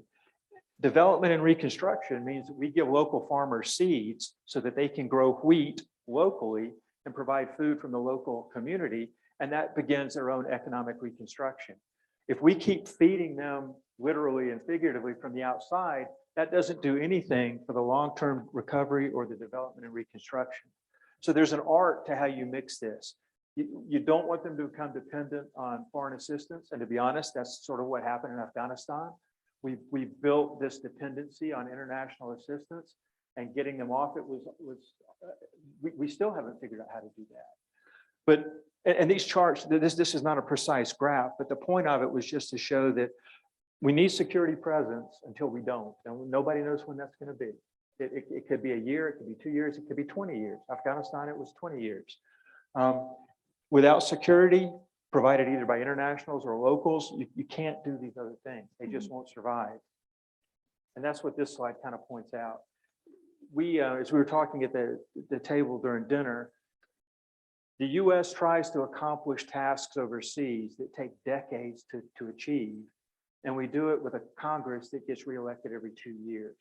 Development and reconstruction means that we give local farmers seeds so that they can grow wheat locally and provide food from the local community, and that begins their own economic reconstruction. If we keep feeding them literally and figuratively from the outside, that doesn't do anything for the long-term recovery or the development and reconstruction. So there's an art to how you mix this. You don't want them to become dependent on foreign assistance, and to be honest, that's sort of what happened in Afghanistan. We built this dependency on international assistance, and getting them off it we still haven't figured out how to do that. But and these charts, this is not a precise graph, but the point of it was just to show that we need security presence until we don't, and nobody knows when that's going to be. It could be a year, it could be 2 years, it could be 20 years. Afghanistan, it was 20 years. Without security, provided either by internationals or locals, you can't do these other things. They just won't survive. And that's what this slide kind of points out. We, as we were talking at the table during dinner, the US tries to accomplish tasks overseas that take decades to achieve. And we do it with a Congress that gets reelected every 2 years.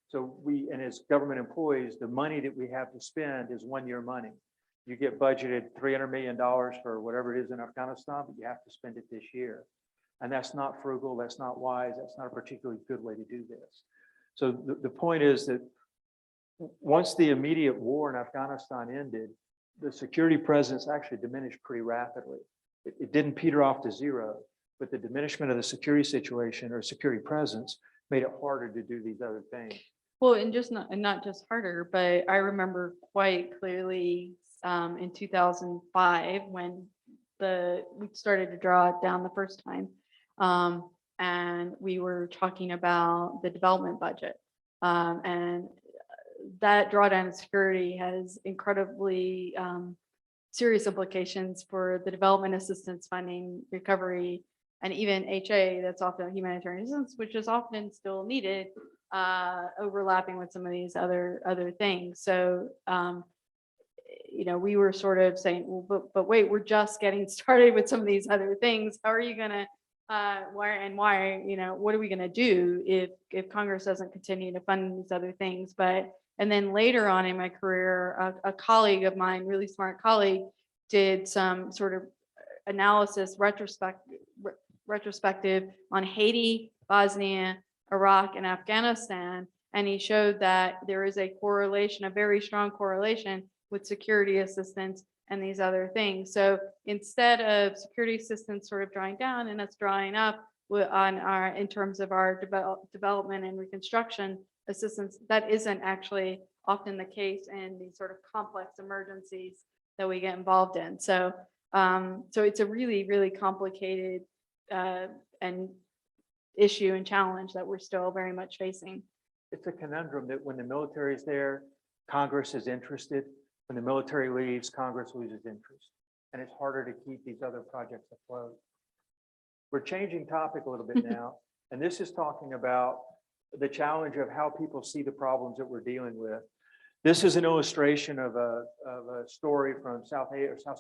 So and as government employees, the money that we have to spend is one-year money. You get budgeted $300 million for whatever it is in Afghanistan, but you have to spend it this year. And that's not frugal, that's not wise, that's not a particularly good way to do this. So the point is that once the immediate war in Afghanistan ended, the security presence actually diminished pretty rapidly. It didn't peter off to zero, but the diminishment of the security situation or security presence made it harder to do these other things. Well, and not just harder, but I remember quite clearly in 2005 when we started to draw it down the first time. And we were talking about the development budget. And that drawdown of security has incredibly serious implications for the development assistance funding, recovery, and even HA, that's often humanitarian assistance, which is often still needed, overlapping with some of these other things. So, we were sort of saying, well, but wait, we're just getting started with some of these other things. How are you gonna, why, what are we gonna do if Congress doesn't continue to fund these other things? And then later on in my career, a colleague of mine, really smart colleague, did some sort of analysis retrospective on Haiti, Bosnia, Iraq, and Afghanistan. And he showed that there is a correlation, a very strong correlation with security assistance and these other things. So instead of security assistance sort of drawing down and us drawing up in terms of our development and reconstruction assistance, that isn't actually often the case in these sort of complex emergencies that we get involved in. So it's a really, really complicated and issue and challenge that we're still very much facing. It's a conundrum that when the military is there, Congress is interested. When the military leaves, Congress loses interest. And it's harder to keep these other projects afloat. We're changing topic a little bit now. And this is talking about the challenge of how people see the problems that we're dealing with. This is an illustration of a story from South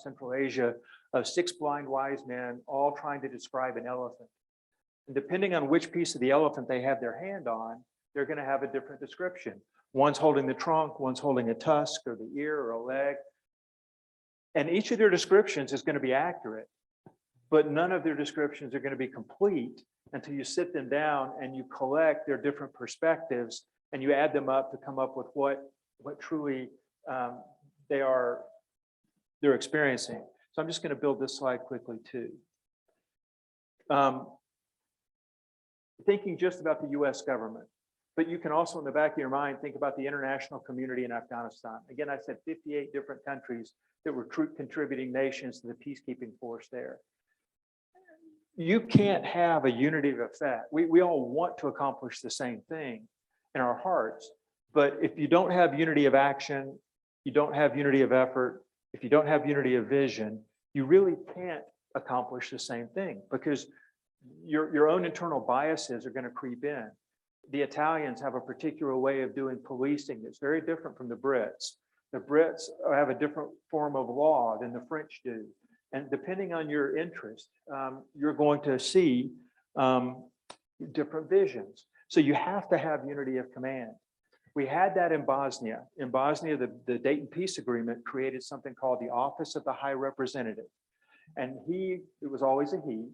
Central Asia of 6 blind wise men all trying to describe an elephant. And depending on which piece of the elephant they have their hand on, they're going to have a different description. One's holding the trunk, one's holding a tusk or the ear or a leg. And each of their descriptions is going to be accurate, but none of their descriptions are going to be complete until you sit them down and you collect their different perspectives and you add them up to come up with what truly they're experiencing. So I'm just going to build this slide quickly too. Thinking just about the US government, but you can also in the back of your mind think about the international community in Afghanistan. Again, I said 58 different countries that were troop contributing nations to the peacekeeping force there. You can't have a unity of effect. We all want to accomplish the same thing in our hearts, but if you don't have unity of action, you don't have unity of effort, if you don't have unity of vision, you really can't accomplish the same thing because your own internal biases are going to creep in. The Italians have a particular way of doing policing that's very different from the Brits. The Brits have a different form of law than the French do. And depending on your interest, you're going to see different visions. So you have to have unity of command. We had that in Bosnia. In Bosnia, the Dayton Peace Agreement created something called the Office of the High Representative. And it was always a he,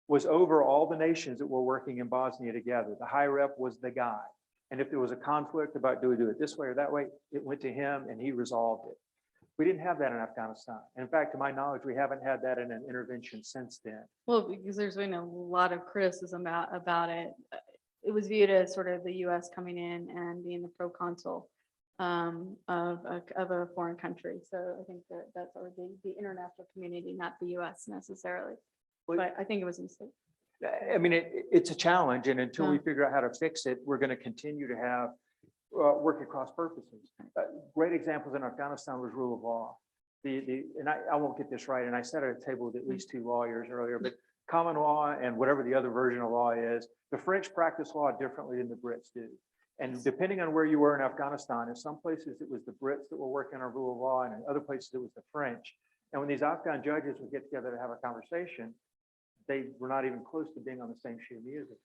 was over all the nations that were working in Bosnia together. The high rep was the guy. And if there was a conflict about do we do it this way or that way, it went to him and he resolved it. We didn't have that in Afghanistan. In fact, to my knowledge, we haven't had that in an intervention since then. Well, because there's been a lot of criticism about it. It was viewed as sort of the US coming in and being the proconsul of a foreign country. So I think that's sort of the international community, not the US necessarily. But I think it was a mistake. I mean, it's a challenge, and until we figure out how to fix it, we're going to continue to have work at cross purposes. Great examples in Afghanistan was rule of law. And I won't get this right, and I sat at a table with at least 2 lawyers earlier, but common law and whatever the other version of law is, the French practice law differently than the Brits do. And depending on where you were in Afghanistan, in some places it was the Brits that were working on rule of law, and in other places it was the French. And when these Afghan judges would get together to have a conversation, they were not even close to being on the same sheet of music.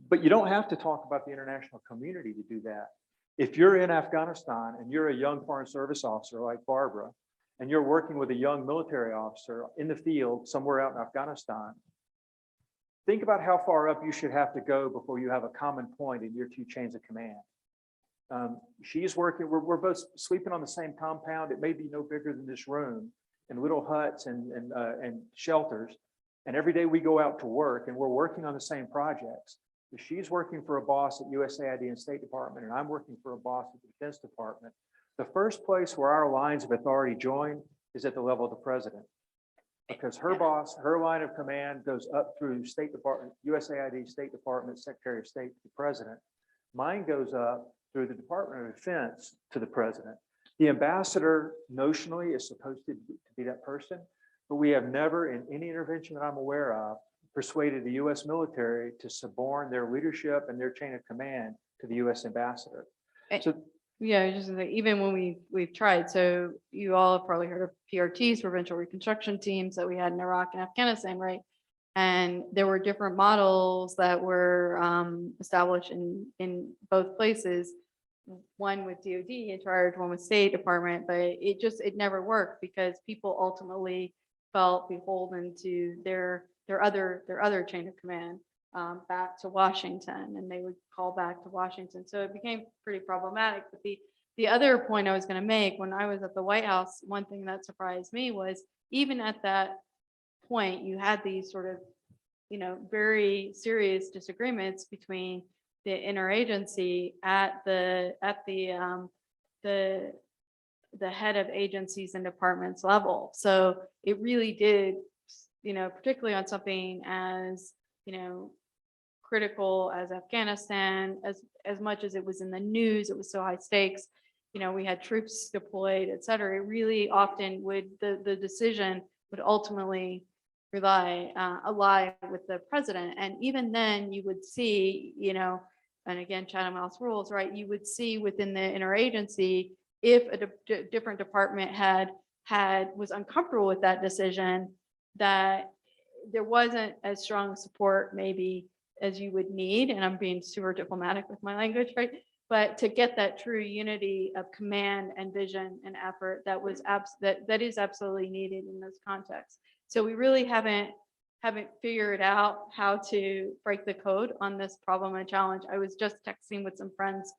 But you don't have to talk about the international community to do that. If you're in Afghanistan and you're a young foreign service officer like Barbara, and you're working with a young military officer in the field somewhere out in Afghanistan, think about how far up you should have to go before you have a common point in your 2 chains of command. She's working, we're both sleeping on the same compound. It may be no bigger than this room, in little huts and shelters. And every day we go out to work and we're working on the same projects. If she's working for a boss at USAID and State Department, and I'm working for a boss at the Defense Department, the first place where our lines of authority join is at the level of the president. Because her boss, her line of command goes up through State Department, USAID, State Department, Secretary of State to the president. Mine goes up through the Department of Defense to the president. The ambassador notionally is supposed to be that person, but we have never in any intervention that I'm aware of persuaded the US military to suborn their leadership and their chain of command to the US ambassador. So Yeah, I was just gonna say, even when we've tried, so you all have probably heard of PRTs, provincial reconstruction teams that we had in Iraq and Afghanistan, right? And there were different models that were established in both places. One with DoD in charge, one with State Department, but it never worked because people ultimately felt beholden to their other chain of command back to Washington, and they would call back to Washington. So it became pretty problematic. But the other point I was going to make, when I was at the White House, one thing that surprised me was even at that point, you had these sort of, very serious disagreements between the interagency at the head of agencies and departments level. So it really did, particularly on something as, critical as Afghanistan, as much as it was in the news, it was so high stakes, we had troops deployed, et cetera. It really often would, the decision would ultimately ally with the president. And even then you would see, and again, Chatham House rules, right? You would see within the interagency, if a different department was uncomfortable with that decision, that there wasn't as strong support maybe as you would need. And I'm being super diplomatic with my language, right? But to get that true unity of command and vision and effort that is absolutely needed in this context. So we really haven't figured out how to break the code on this problem and challenge. I was just texting with some friends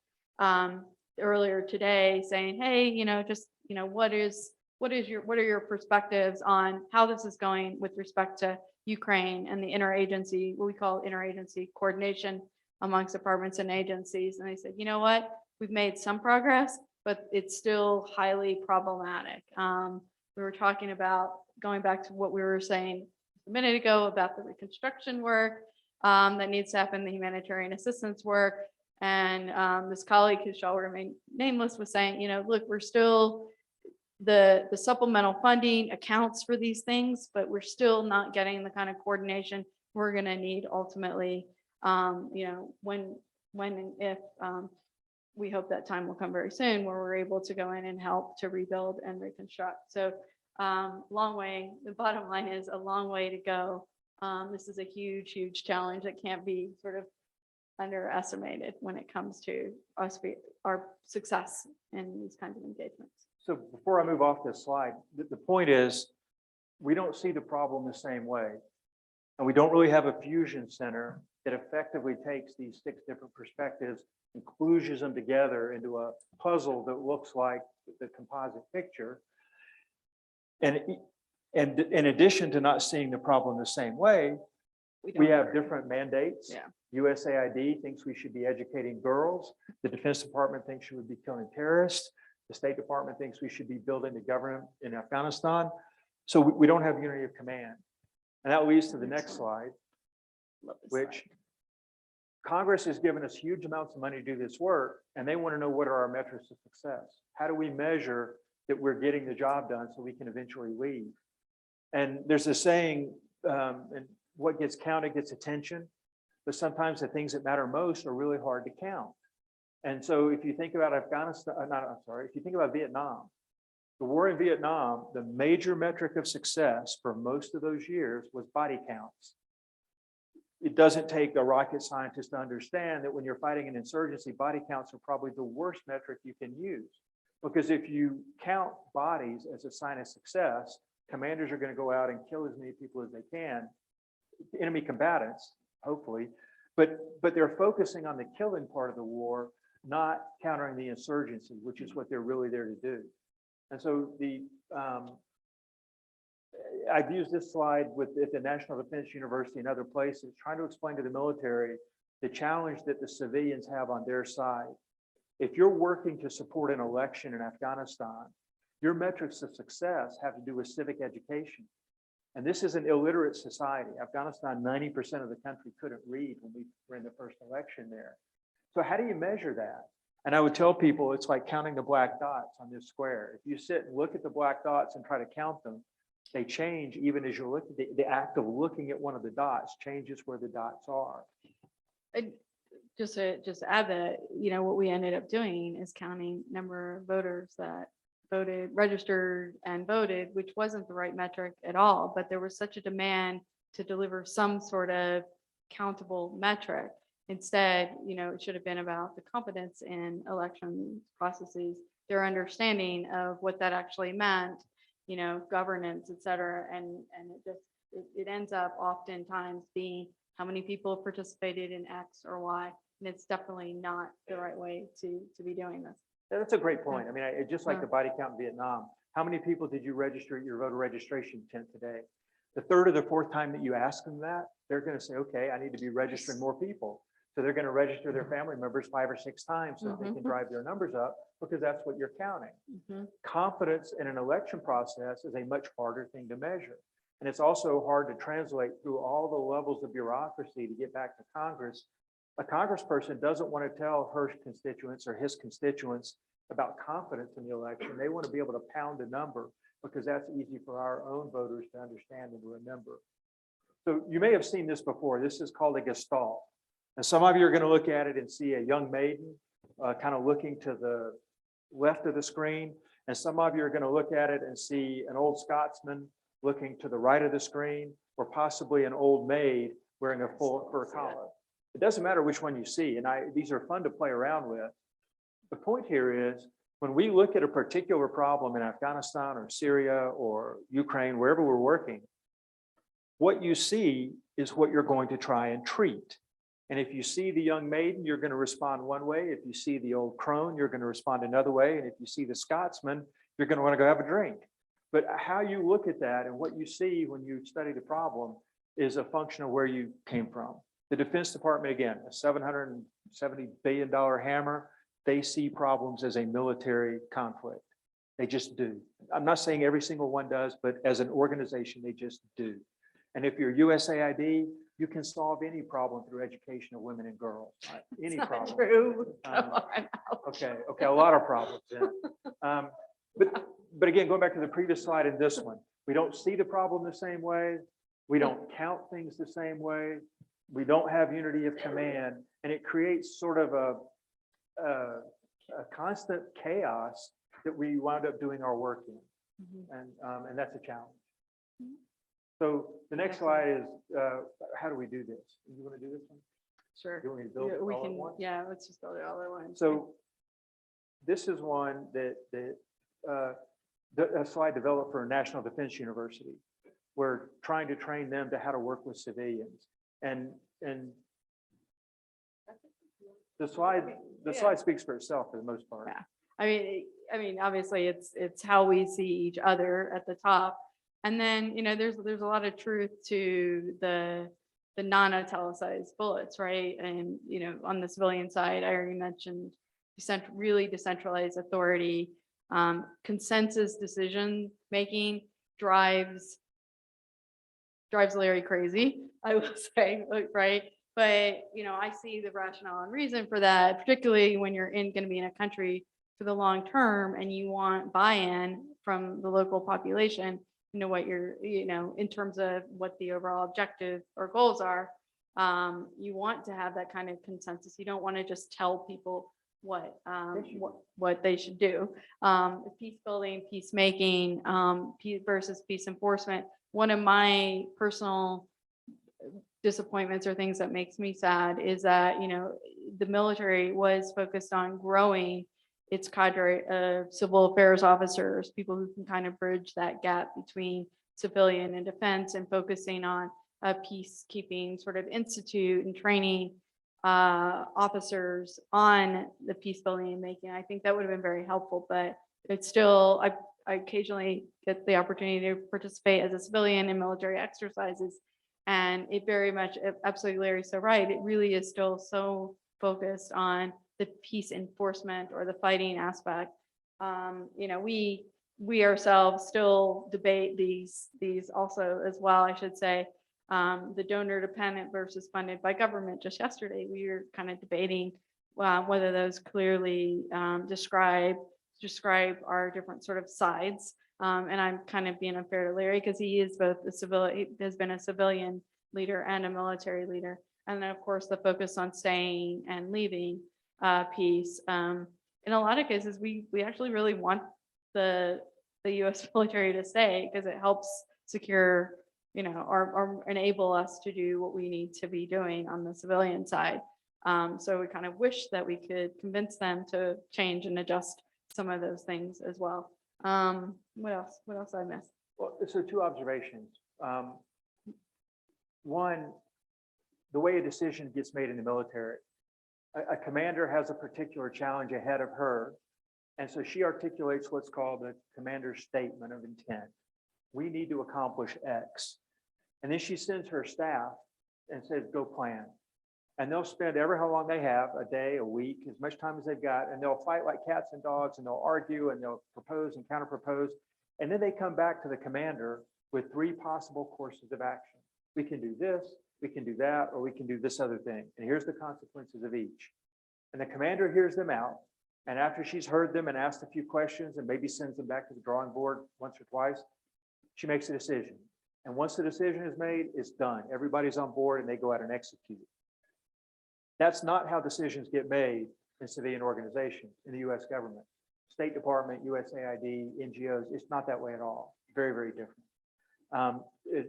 earlier today saying, hey, what are your perspectives on how this is going with respect to Ukraine and the interagency, what we call interagency coordination amongst departments and agencies. And they said, you know what, we've made some progress, but it's still highly problematic. We were talking about going back to what we were saying a minute ago about the reconstruction work that needs to happen, the humanitarian assistance work. And this colleague who shall remain nameless was saying, look, we're still, the supplemental funding accounts for these things, but we're still not getting the kind of coordination we're going to need ultimately, when and if we hope that time will come very soon where we're able to go in and help to rebuild and reconstruct. So long way, the bottom line is a long way to go. This is a huge, huge challenge that can't be sort of underestimated when it comes to our success in these kinds of engagements. So before I move off this slide, the point is, we don't see the problem the same way. And we don't really have a fusion center that effectively takes these 6 different perspectives and kludges them together into a puzzle that looks like the composite picture. And in addition to not seeing the problem the same way, we have different mandates. Yeah. USAID thinks we should be educating girls. The Defense Department thinks we would be killing terrorists. The State Department thinks we should be building the government in Afghanistan. So we don't have unity of command. And that leads to the next slide, which Congress has given us huge amounts of money to do this work, and they want to know what are our metrics of success. How do we measure that we're getting the job done so we can eventually leave? And there's a saying, and what gets counted gets attention, but sometimes the things that matter most are really hard to count. And so if you think about if you think about Vietnam, the war in Vietnam, the major metric of success for most of those years was body counts. It doesn't take a rocket scientist to understand that when you're fighting an insurgency, body counts are probably the worst metric you can use. Because if you count bodies as a sign of success, commanders are going to go out and kill as many people as they can, enemy combatants, hopefully, but they're focusing on the killing part of the war, not countering the insurgency, which is what they're really there to do. And so I've used this slide at the National Defense University and other places, trying to explain to the military the challenge that the civilians have on their side. If you're working to support an election in Afghanistan, your metrics of success have to do with civic education. And this is an illiterate society. Afghanistan, 90% of the country couldn't read when we were in the first election there. So how do you measure that? And I would tell people it's like counting the black dots on this square. If you sit and look at the black dots and try to count them, they change even as you look at the act of looking at one of the dots changes where the dots are. Just to add that, what we ended up doing is counting number of voters that voted, registered and voted, which wasn't the right metric at all, but there was such a demand to deliver some sort of countable metric. Instead, it should have been about the competence in election processes, their understanding of what that actually meant, governance, et cetera. And it ends up oftentimes being how many people participated in X or Y. And it's definitely not the right way to be doing this. That's a great point. I mean, just like the body count in Vietnam, how many people did you register at your voter registration tent today? The third or the fourth time that you ask them that, they're going to say, okay, I need to be registering more people. So they're going to register their family members 5 or 6 times so they can drive their numbers up because that's what you're counting. Confidence in an election process is a much harder thing to measure. And it's also hard to translate through all the levels of bureaucracy to get back to Congress. A congressperson doesn't want to tell her constituents or his constituents about confidence in the election. They want to be able to pound a number because that's easy for our own voters to understand and to remember. So you may have seen this before. This is called a gestalt. And some of you are going to look at it and see a young maiden kind of looking to the left of the screen. And some of you are going to look at it and see an old Scotsman looking to the right of the screen, or possibly an old maid wearing a full fur collar. It doesn't matter which one you see. And these are fun to play around with. The point here is when we look at a particular problem in Afghanistan or Syria or Ukraine, wherever we're working, what you see is what you're going to try and treat. And if you see the young maiden, you're going to respond one way. If you see the old crone, you're going to respond another way. And if you see the Scotsman, you're going to want to go have a drink. But how you look at that and what you see when you study the problem is a function of where you came from. The Defense Department, again, a $770 billion hammer, they see problems as a military conflict. They just do. I'm not saying every single one does, but as an organization, they just do. And if you're USAID, you can solve any problem through education of women and girls. Right? Any problem. True. Come on. Okay, a lot of problems. Yeah. But again, going back to the previous slide and this one, we don't see the problem the same way. We don't count things the same way. We don't have unity of command, and it creates sort of a constant chaos that we wound up doing our work in, and that's a challenge. So the next slide is how do we do this? You want to do this one? Sure. You want me to build Yeah, we all at can. once? Yeah, let's just build it all at once. So this is one that a slide developed for National Defense University. We're trying to train them to how to work with civilians. And the slide speaks for itself for the most part. Yeah. I mean, obviously it's how we see each other at the top. And then, there's a lot of truth to the non-italicized bullets, right? And, on the civilian side, I already mentioned really decentralized authority, consensus decision making drives Larry crazy, I will say, right? But, I see the rationale and reason for that, particularly when you're going to be in a country for the long term and you want buy-in from the local population, what you're, in terms of what the overall objective or goals are. You want to have that kind of consensus. You don't want to just tell people what they should do. Peace building, peacemaking, versus peace enforcement. One of my personal disappointments or things that makes me sad is that, the military was focused on growing its cadre of civil affairs officers, people who can kind of bridge that gap between civilian and defense, and focusing on a peacekeeping sort of institute and training officers on the peace building and making. I think that would have been very helpful, but it's still, I occasionally get the opportunity to participate as a civilian in military exercises. And it very much, absolutely Larry's so right, it really is still so focused on the peace enforcement or the fighting aspect. You know, we ourselves still debate these also as well, I should say. The donor dependent versus funded by government. Just yesterday, we were kind of debating whether those clearly describe our different sort of sides. And I'm kind of being unfair to Larry because he is both he has been a civilian leader and a military leader. And then of course the focus on staying and leaving piece. In a lot of cases, we actually really want the US military to stay because it helps secure, you know, or enable us to do what we need to be doing on the civilian side. So we kind of wish that we could convince them to change and adjust some of those things as well. What else? What else I missed? Well, so two observations. One, the way a decision gets made in the military, a commander has a particular challenge ahead of her. And so she articulates what's called the commander's statement of intent. We need to accomplish X. And then she sends her staff and says, go plan. And they'll spend ever how long they have, a day, a week, as much time as they've got, and they'll fight like cats and dogs, and they'll argue and they'll propose and counter propose. And then they come back to the commander with 3 possible courses of action. We can do this, we can do that, or we can do this other thing. And here's the consequences of each. And the commander hears them out. And after she's heard them and asked a few questions and maybe sends them back to the drawing board once or twice, she makes a decision. And once the decision is made, it's done. Everybody's on board and they go out and execute. That's not how decisions get made in civilian organizations in the US government. State Department, USAID, NGOs, it's not that way at all. Very, very different.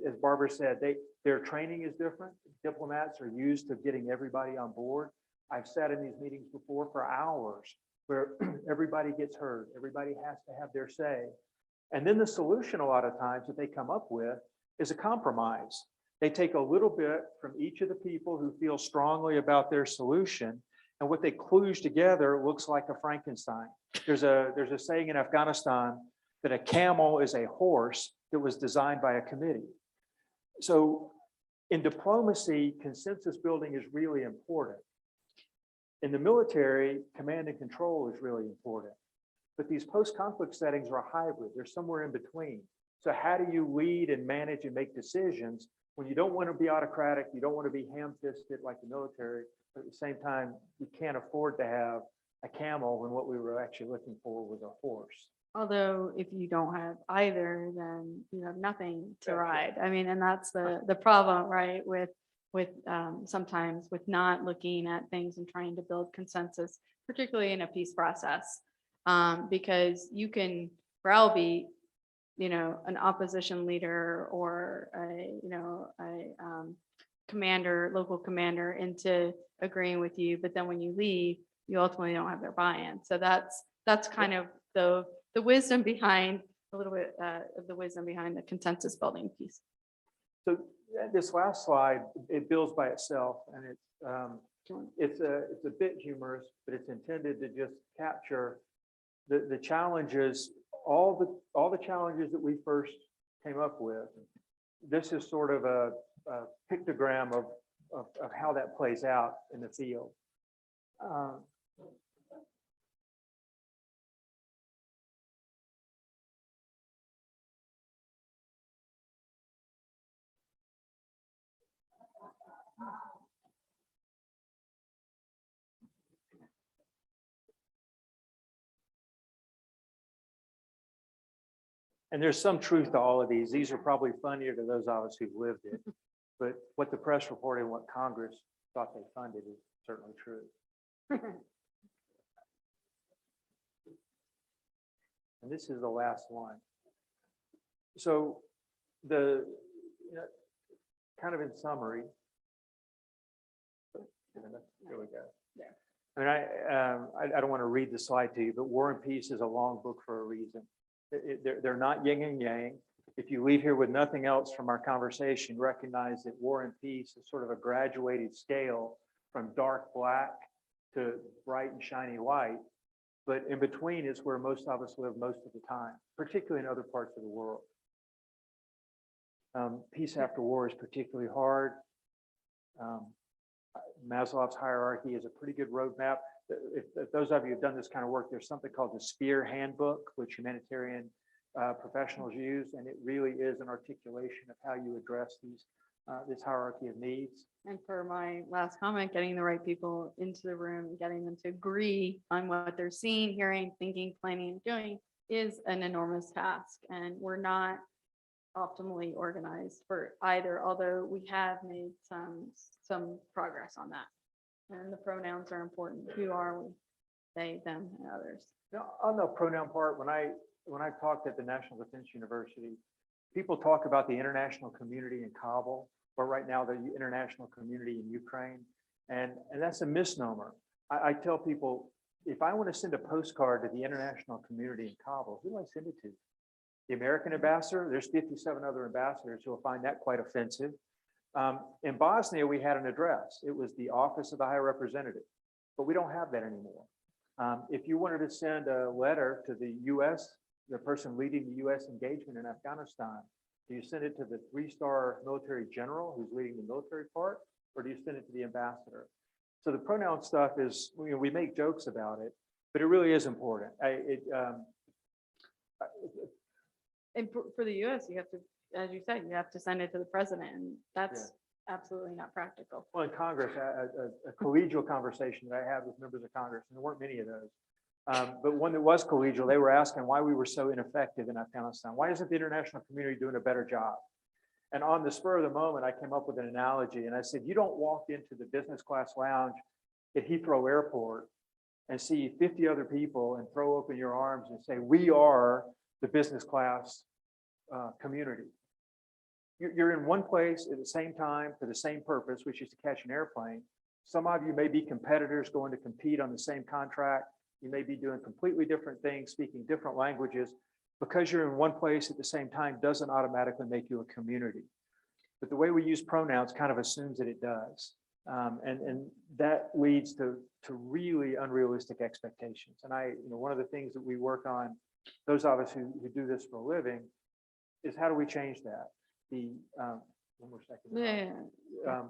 As Barbara said, their training is different. Diplomats are used to getting everybody on board. I've sat in these meetings before for hours where everybody gets heard. Everybody has to have their say. And then the solution a lot of times that they come up with is a compromise. They take a little bit from each of the people who feel strongly about their solution, and what they kludge together looks like a Frankenstein. There's a saying in Afghanistan that a camel is a horse that was designed by a committee. So in diplomacy, consensus building is really important. In the military, command and control is really important. But these post-conflict settings are a hybrid. They're somewhere in between. So how do you lead and manage and make decisions when you don't want to be autocratic, you don't want to be ham-fisted like the military, but at the same time, you can't afford to have a camel when what we were actually looking for was a horse. Although if you don't have either, then you have nothing to That's ride. I mean, and that's the problem, right? With sometimes with not looking at things and trying to build consensus, particularly in a peace process, because you can browbeat, you know, an opposition leader or a commander, local commander into agreeing with you, but then when you leave, you ultimately don't have their buy-in. So that's kind of the wisdom behind a little bit of the wisdom behind the consensus building piece. So this last slide, it builds by itself, and it's a bit humorous, but it's intended to just capture the challenges, all the challenges that we first came up with. This is sort of a pictogram of how that plays out in the field. And there's some truth to all of these. These are probably funnier to those of us who've lived it. But what the press reported and what Congress thought they funded is certainly true. And this is the last one. So kind of in summary. Here we go. I mean, I don't want to read the slide to you, but War and Peace is a long book for a reason. They're not yin and yang. If you leave here with nothing else from our conversation, recognize that War and Peace is sort of a graduated scale from dark black to bright and shiny white. But in between is where most of us live most of the time, particularly in other parts of the world. Peace after war is particularly hard. Maslow's hierarchy is a pretty good roadmap. If those of you who've done this kind of work, there's something called the Spear Handbook, which humanitarian professionals use, and it really is an articulation of how you address this hierarchy of needs. And for my last comment, getting the right people into the room, getting them to agree on what they're seeing, hearing, thinking, planning, and doing is an enormous task. And we're not optimally organized for either, although we have made some progress on that. And the pronouns are important. Who are we? They, them, and others. Now, on the pronoun part, when I talked at the National Defense University, people talk about the international community in Kabul, but right now the international community in Ukraine, and that's a misnomer. I tell people, if I want to send a postcard to the international community in Kabul, who do I send it to? The American ambassador? There's 57 other ambassadors who will find that quite offensive. In Bosnia, we had an address. It was the Office of the High Representative, but we don't have that anymore. If you wanted to send a letter to the U.S., the person leading the U.S. engagement in Afghanistan, do you send it to the 3-star military general who's leading the military part, or do you send it to the ambassador? So the pronoun stuff is, we make jokes about it, but it really is important. And for the US, you have to, as you said, you have to send it to the president, and that's absolutely not practical. Well, in Congress, a collegial conversation that I had with members of Congress, and there weren't many of those, but one that was collegial, they were asking why we were so ineffective in Afghanistan. Why isn't the international community doing a better job? And on the spur of the moment, I came up with an analogy, and I said, you don't walk into the business class lounge at Heathrow Airport and see 50 other people and throw open your arms and say, we are the business class community. You're in one place at the same time for the same purpose, which is to catch an airplane. Some of you may be competitors going to compete on the same contract. You may be doing completely different things, speaking different languages. Because you're in one place at the same time doesn't automatically make you a community. But the way we use pronouns kind of assumes that it does. And that leads to really unrealistic expectations. And one of the things that we work on, those of us who do this for a living, is how do we change that? One more second. Yeah.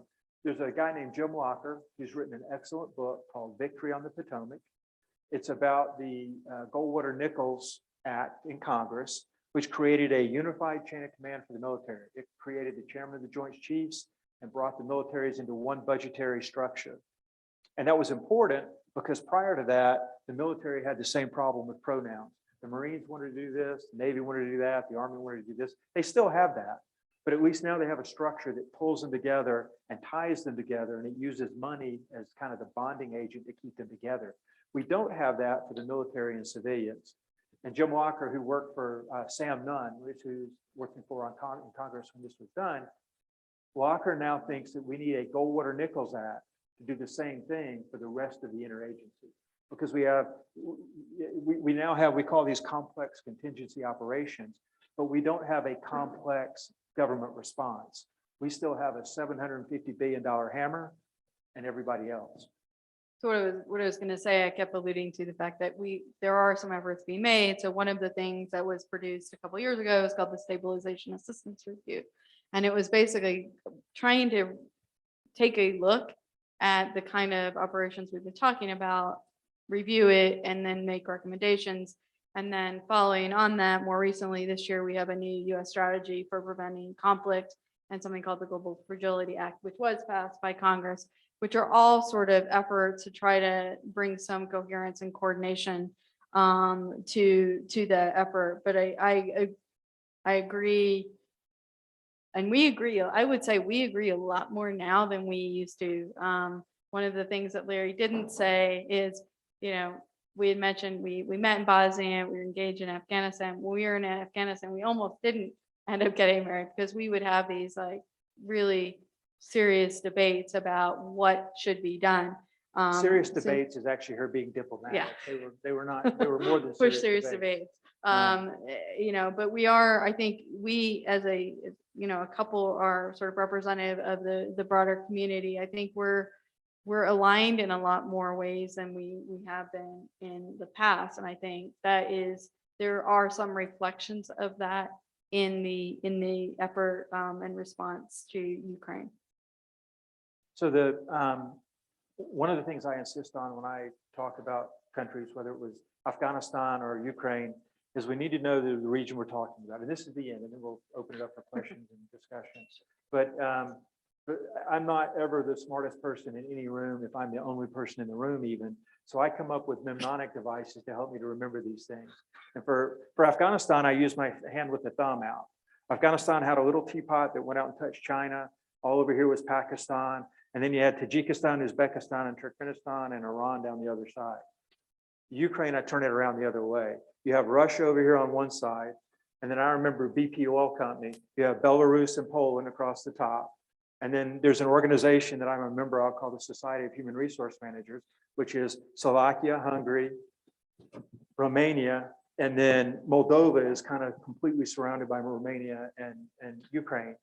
There's a guy named Jim Locker who's written an excellent book called Victory on the Potomac. It's about the Goldwater-Nichols Act in Congress, which created a unified chain of command for the military. It created the chairman of the Joint Chiefs and brought the militaries into one budgetary structure. And that was important because prior to that, the military had the same problem with pronouns. The Marines wanted to do this, the Navy wanted to do that, the Army wanted to do this. They still have that, but at least now they have a structure that pulls them together and ties them together, and it uses money as kind of the bonding agent to keep them together. We don't have that for the military and civilians. And Jim Walker, who worked for Sam Nunn, who's working in Congress when this was done, Walker now thinks that we need a Goldwater-Nichols Act to do the same thing for the rest of the interagency. Because we now have, we call these complex contingency operations, but we don't have a complex government response. We still have a $750 billion hammer and everybody else. So what I was going to say, I kept alluding to the fact that there are some efforts being made. So one of the things that was produced a couple of years ago is called the Stabilization Assistance Review. And it was basically trying to take a look at the kind of operations we've been talking about, review it, and then make recommendations. And then following on that, more recently this year, we have a new US strategy for preventing conflict and something called the Global Fragility Act, which was passed by Congress, which are all sort of efforts to try to bring some coherence and coordination to the effort. But I agree, and we agree. I would say we agree a lot more now than we used to. One of the things that Larry didn't say is, we had mentioned we met in Bosnia, we were engaged in Afghanistan. When we were in Afghanistan, we almost didn't end up getting married because we would have these like really serious debates about what should be done. Serious debates is actually her being diplomatic. Yeah. They were more than serious debates. But we are, I think we as a couple are sort of representative of the broader community. I think we're aligned in a lot more ways than we have been in the past. And I think there are some reflections of that in the effort and response to Ukraine. So one of the things I insist on when I talk about countries, whether it was Afghanistan or Ukraine, is we need to know the region we're talking about. And this is the end, and then we'll open it up for questions and discussions. But I'm not ever the smartest person in any room if I'm the only person in the room even. So I come up with mnemonic devices to help me to remember these things. And for Afghanistan, I use my hand with the thumb out. Afghanistan had a little teapot that went out and touched China. All over here was Pakistan. And then you had Tajikistan, Uzbekistan, and Turkmenistan, and Iran down the other side. Ukraine, I turn it around the other way. You have Russia over here on one side. And then I remember BP Oil Company. You have Belarus and Poland across the top. And then there's an organization that I'm a member of called the Society of Human Resource Managers, which is Slovakia, Hungary, Romania, and then Moldova is kind of completely surrounded by Romania and Ukraine.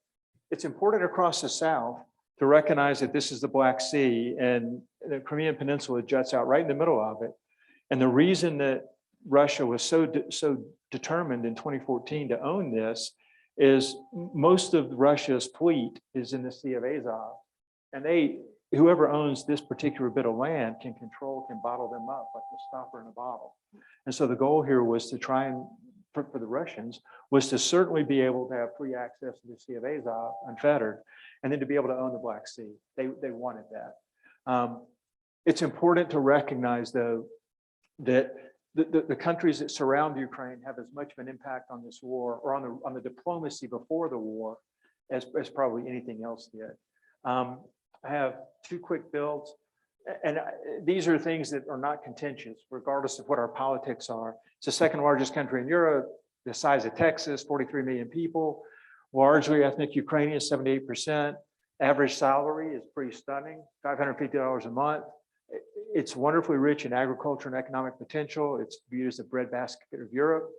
It's important across the south to recognize that this is the Black Sea and the Crimean Peninsula juts out right in the middle of it. And the reason that Russia was so determined in 2014 to own this is most of Russia's fleet is in the Sea of Azov. And whoever owns this particular bit of land can bottle them up like a stopper in a bottle. And so the goal here was to try and, for the Russians, was to certainly be able to have free access to the Sea of Azov unfettered, and then to be able to own the Black Sea. They wanted that. It's important to recognize, though, that the countries that surround Ukraine have as much of an impact on this war or on the diplomacy before the war as probably anything else did. I have two quick builds, and these are things that are not contentious, regardless of what our politics are. It's the second largest country in Europe, the size of Texas, 43 million people, largely ethnic Ukrainian, 78%. Average salary is pretty stunning, $550 a month. It's wonderfully rich in agriculture and economic potential. It's viewed as the breadbasket of Europe.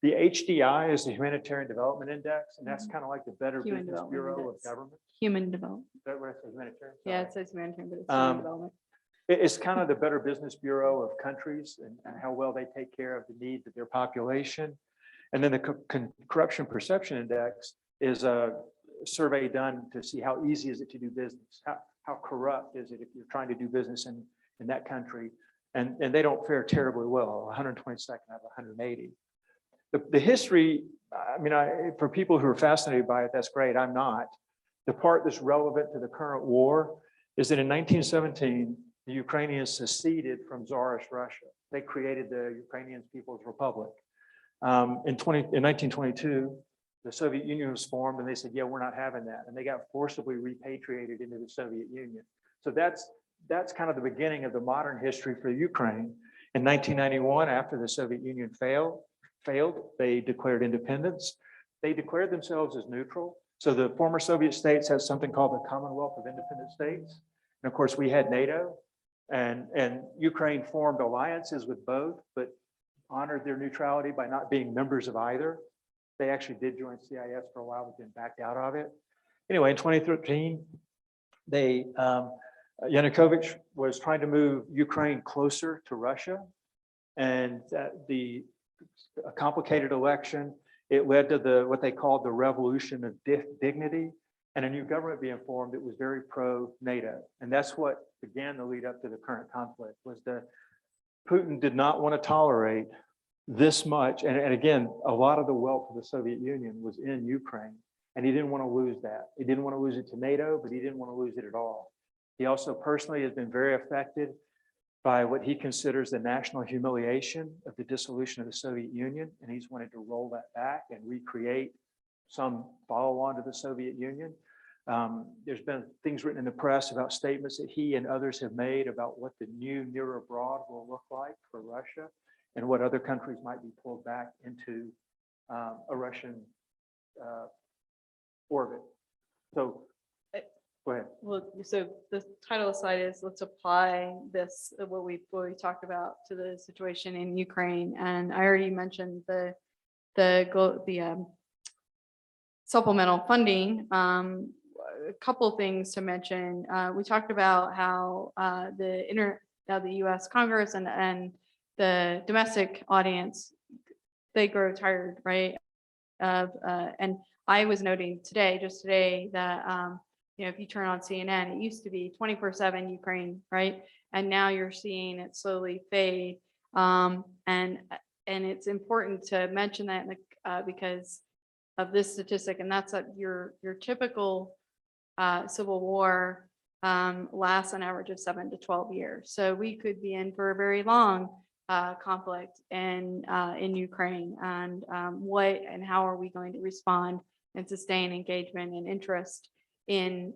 The HDI is the Humanitarian Development Index, and that's kind of like the Better Human Business Development Bureau Index. of government. Human development. Is that what it says, humanitarian? Yeah, Sorry. it says humanitarian, but it's human development. It's kind of the Better Business Bureau of countries and how well they take care of the needs of their population. And then the Corruption Perception Index is a survey done to see how easy is it to do business, how corrupt is it if you're trying to do business in that country, and they don't fare terribly well. 122nd out of 180. The history, I mean, for people who are fascinated by it, that's great. I'm not. The part that's relevant to the current war is that in 1917, the Ukrainians seceded from Tsarist Russia. They created the Ukrainian People's Republic. In 1922, the Soviet Union was formed, and they said, yeah, we're not having that. And they got forcibly repatriated into the Soviet Union. So that's kind of the beginning of the modern history for Ukraine. In 1991, after the Soviet Union failed, they declared independence. They declared themselves as neutral. So the former Soviet states had something called the Commonwealth of Independent States. And of course, we had NATO, and Ukraine formed alliances with both, but honored their neutrality by not being members of either. They actually did join CIS for a while, but then backed out of it. Anyway, in 2013, Yanukovych was trying to move Ukraine closer to Russia, and a complicated election. It led to what they called the revolution of dignity, and a new government being formed that was very pro-NATO. And that's what began the lead up to the current conflict, was that Putin did not want to tolerate this much. And again, a lot of the wealth of the Soviet Union was in Ukraine, and he didn't want to lose that. He didn't want to lose it to NATO, but he didn't want to lose it at all. He also personally has been very affected by what he considers the national humiliation of the dissolution of the Soviet Union, and he's wanted to roll that back and recreate some follow-on to the Soviet Union. There's been things written in the press about statements that he and others have made about what the new near abroad will look like for Russia, and what other countries might be pulled back into a Russian orbit. So, go ahead. Well, so the title of the slide is "Let's apply this what we talked about to the situation in Ukraine." And I already mentioned the supplemental funding. A couple things to mention. We talked about how the U.S. Congress and the domestic audience, they grow tired, right? and I was noting today, just today, that, if you turn on CNN, it used to be 24/7 Ukraine, right? And now you're seeing it slowly fade. And it's important to mention that because of this statistic, and that's that your typical civil war lasts an average of 7 to 12 years. So we could be in for a very long conflict in Ukraine, and what and how are we going to respond and sustain engagement and interest in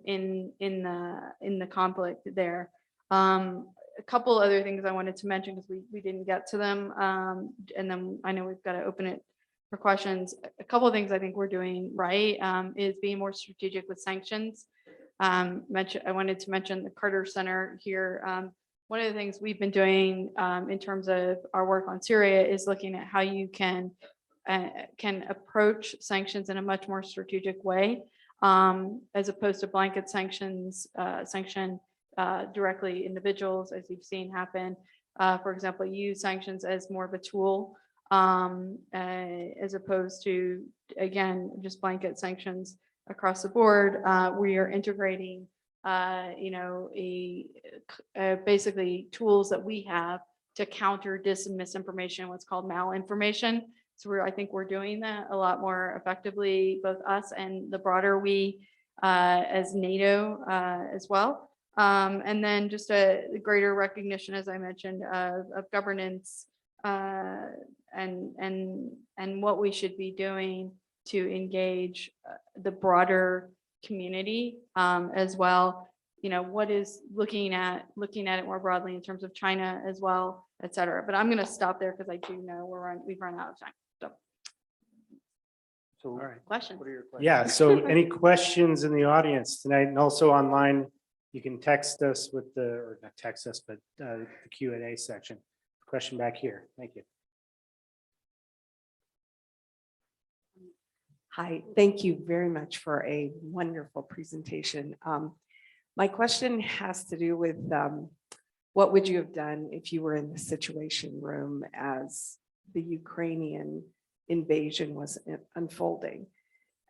the conflict there. A couple other things I wanted to mention because we didn't get to them, and then I know we've got to open it for questions. A couple of things I think we're doing right is being more strategic with sanctions. I wanted to mention the Carter Center here. One of the things we've been doing in terms of our work on Syria is looking at how you can approach sanctions in a much more strategic way, as opposed to blanket sanctions, sanction directly individuals, as you've seen happen. For example, use sanctions as more of a tool, as opposed to, again, just blanket sanctions across the board. We are integrating, basically tools that we have to counter dis and misinformation, what's called malinformation. So I think we're doing that a lot more effectively, both us and the broader we as NATO as well. And then just a greater recognition, as I mentioned, of governance and what we should be doing to engage the broader community as well. What is looking at it more broadly in terms of China as well, et cetera. But I'm going to stop there because I do know we've run out of time. So All right. Question. what are your questions? Yeah, so any questions in the audience tonight, and also online, you can text us or not text us, but the Q&A section. Question back here. Thank you. Hi, thank you very much for a wonderful presentation. My question has to do with what would you have done if you were in the Situation Room as the Ukrainian invasion was unfolding?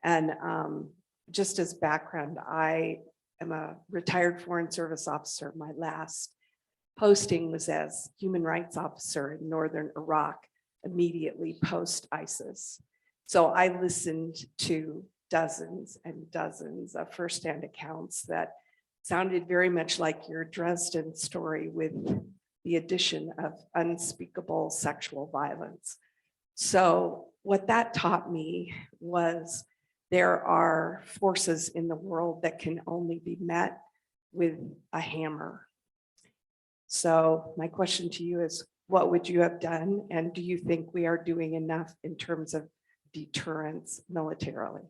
And just as background, I am a retired Foreign Service officer. My last posting was as human rights officer in northern Iraq, immediately post ISIS. So I listened to dozens and dozens of firsthand accounts that sounded very much like your Dresden story, with the addition of unspeakable sexual violence. So what that taught me was there are forces in the world that can only be met with a hammer. So my question to you is, what would you have done? And do you think we are doing enough in terms of deterrence militarily?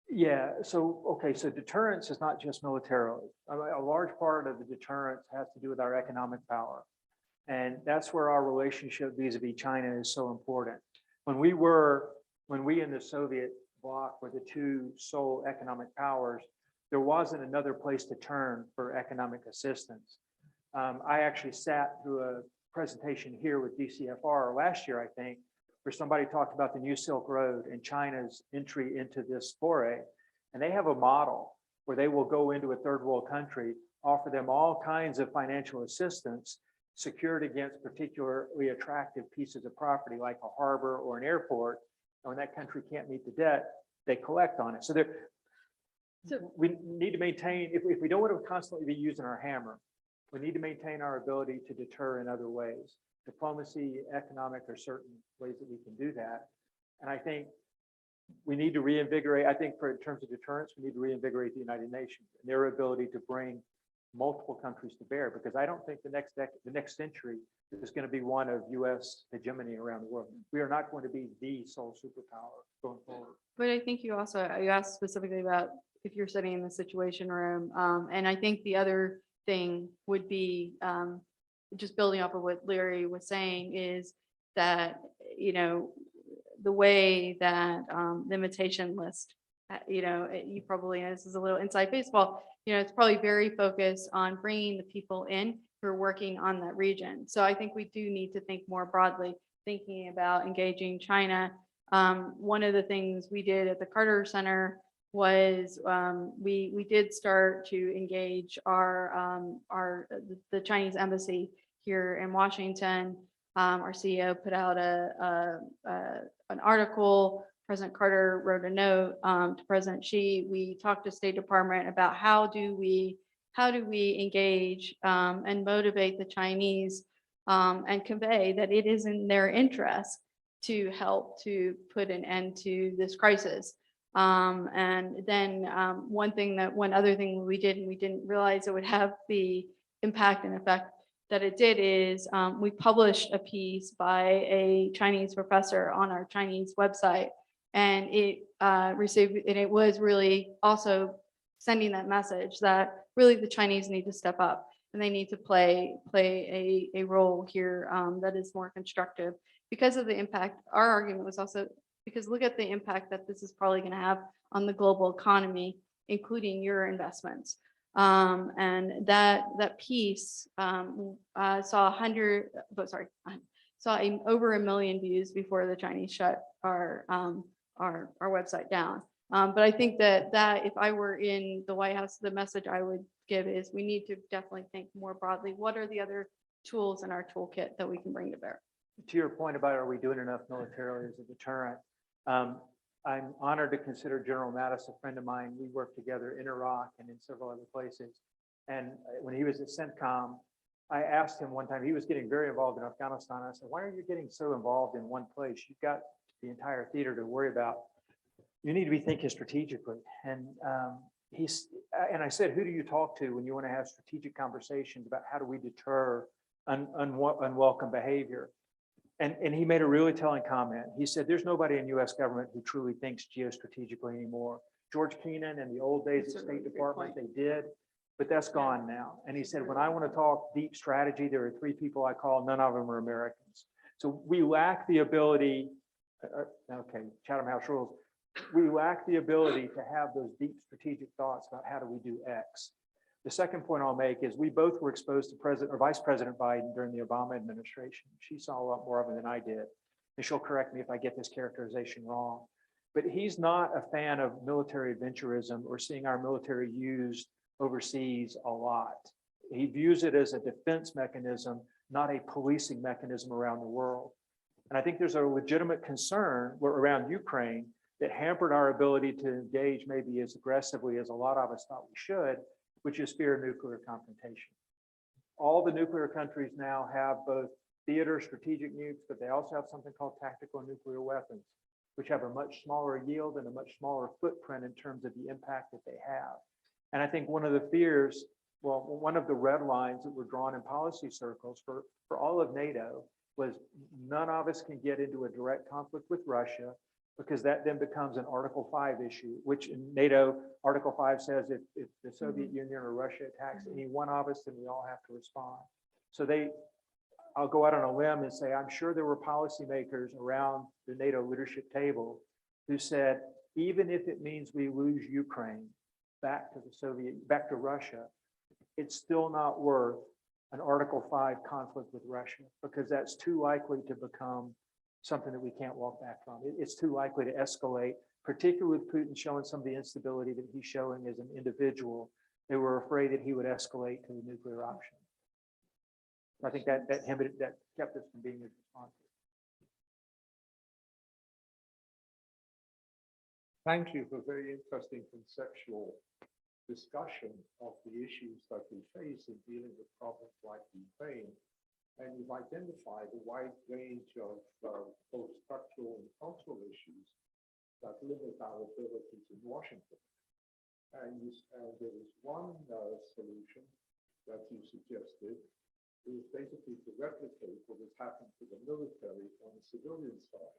Yeah, so deterrence is not just militarily. A large part of the deterrence has to do with our economic power. And that's where our relationship vis-a-vis China is so important. When we in the Soviet bloc were the two sole economic powers, there wasn't another place to turn for economic assistance. I actually sat through a presentation here with DCFR last year, I think, where somebody talked about the New Silk Road and China's entry into this foray. And they have a model where they will go into a third world country, offer them all kinds of financial assistance secured against particularly attractive pieces of property like a harbor or an airport. And when that country can't meet the debt, they collect on it. So we need to maintain, if we don't want to constantly be using our hammer, we need to maintain our ability to deter in other ways. Diplomacy, economic, are certain ways that we can do that. And I think we need to reinvigorate, in terms of deterrence, we need to reinvigorate the United Nations and their ability to bring multiple countries to bear, because I don't think the next century is going to be one of US hegemony around the world. We are not going to be the sole superpower going forward. But I think you asked specifically about if you're sitting in the Situation Room. And I think the other thing would be, just building off of what Larry was saying, is that, the way that the invitation list, you probably know, this is a little inside baseball, it's probably very focused on bringing the people in who are working on that region. So I think we do need to think more broadly, thinking about engaging China One of the things we did at the Carter Center was we did start to engage the Chinese embassy here in Washington. Our CEO put out an article. President Carter wrote a note to President Xi. We talked to State Department about how do we engage and motivate the Chinese and convey that it is in their interest to help to put an end to this crisis. And then one other thing we did, and we didn't realize it would have the impact and effect that it did, is we published a piece by a Chinese professor on our Chinese website, and it was really also sending that message that really the Chinese need to step up and they need to play a role here that is more constructive because of the impact. Our argument was also because look at the impact that this is probably going to have on the global economy, including your investments. And that piece saw over 1 million views before the Chinese shut our website down. But I think that if I were in the White House, the message I would give is we need to definitely think more broadly. What are the other tools in our toolkit that we can bring to bear? To your point about are we doing enough militarily as a deterrent? I'm honored to consider General Mattis a friend of mine. We worked together in Iraq and in several other places. And when he was at CENTCOM, I asked him one time, he was getting very involved in Afghanistan. I said, why are you getting so involved in one place? You've got the entire theater to worry about. You need to be thinking strategically. And I said, who do you talk to when you want to have strategic conversations about how do we deter unwelcome behavior? And he made a really telling comment. He said, there's nobody in US government who truly thinks geostrategically anymore. George Kennan in the old days at State Department, they did, but that's gone now. And he said, when I want to talk deep strategy, there are 3 people I call, none of them are Americans. So we lack the ability, okay, Chatham House rules. We lack the ability to have those deep strategic thoughts about how do we do X. The second point I'll make is we both were exposed to President or Vice President Biden during the Obama administration. She saw a lot more of it than I did. And she'll correct me if I get this characterization wrong. But he's not a fan of military adventurism or seeing our military used overseas a lot. He views it as a defense mechanism, not a policing mechanism around the world. And I think there's a legitimate concern around Ukraine that hampered our ability to engage maybe as aggressively as a lot of us thought we should, which is fear of nuclear confrontation. All the nuclear countries now have both theater strategic nukes, but they also have something called tactical nuclear weapons, which have a much smaller yield and a much smaller footprint in terms of the impact that they have. And I think one of the fears, well, one of the red lines that were drawn in policy circles for all of NATO was none of us can get into a direct conflict with Russia, because that then becomes an Article 5 issue, which in NATO, Article 5 says if the Soviet Union or Russia attacks any one of us, then we all have to respond. So I'll go out on a limb and say, I'm sure there were policymakers around the NATO leadership table who said, even if it means we lose Ukraine back to Russia, it's still not worth an Article 5 conflict with Russia, because that's too likely to become something that we can't walk back from. It's too likely to escalate, particularly with Putin showing some of the instability that he's showing as an individual. They were afraid that he would escalate to the nuclear option. I think that kept us from being as responsive. Thank you for a very interesting conceptual discussion of the issues that we face in dealing with problems like Ukraine. And you've identified a wide range of both structural and cultural issues that limit our abilities in Washington. And there was one solution that you suggested, is basically to replicate what has happened to the military on the civilian side.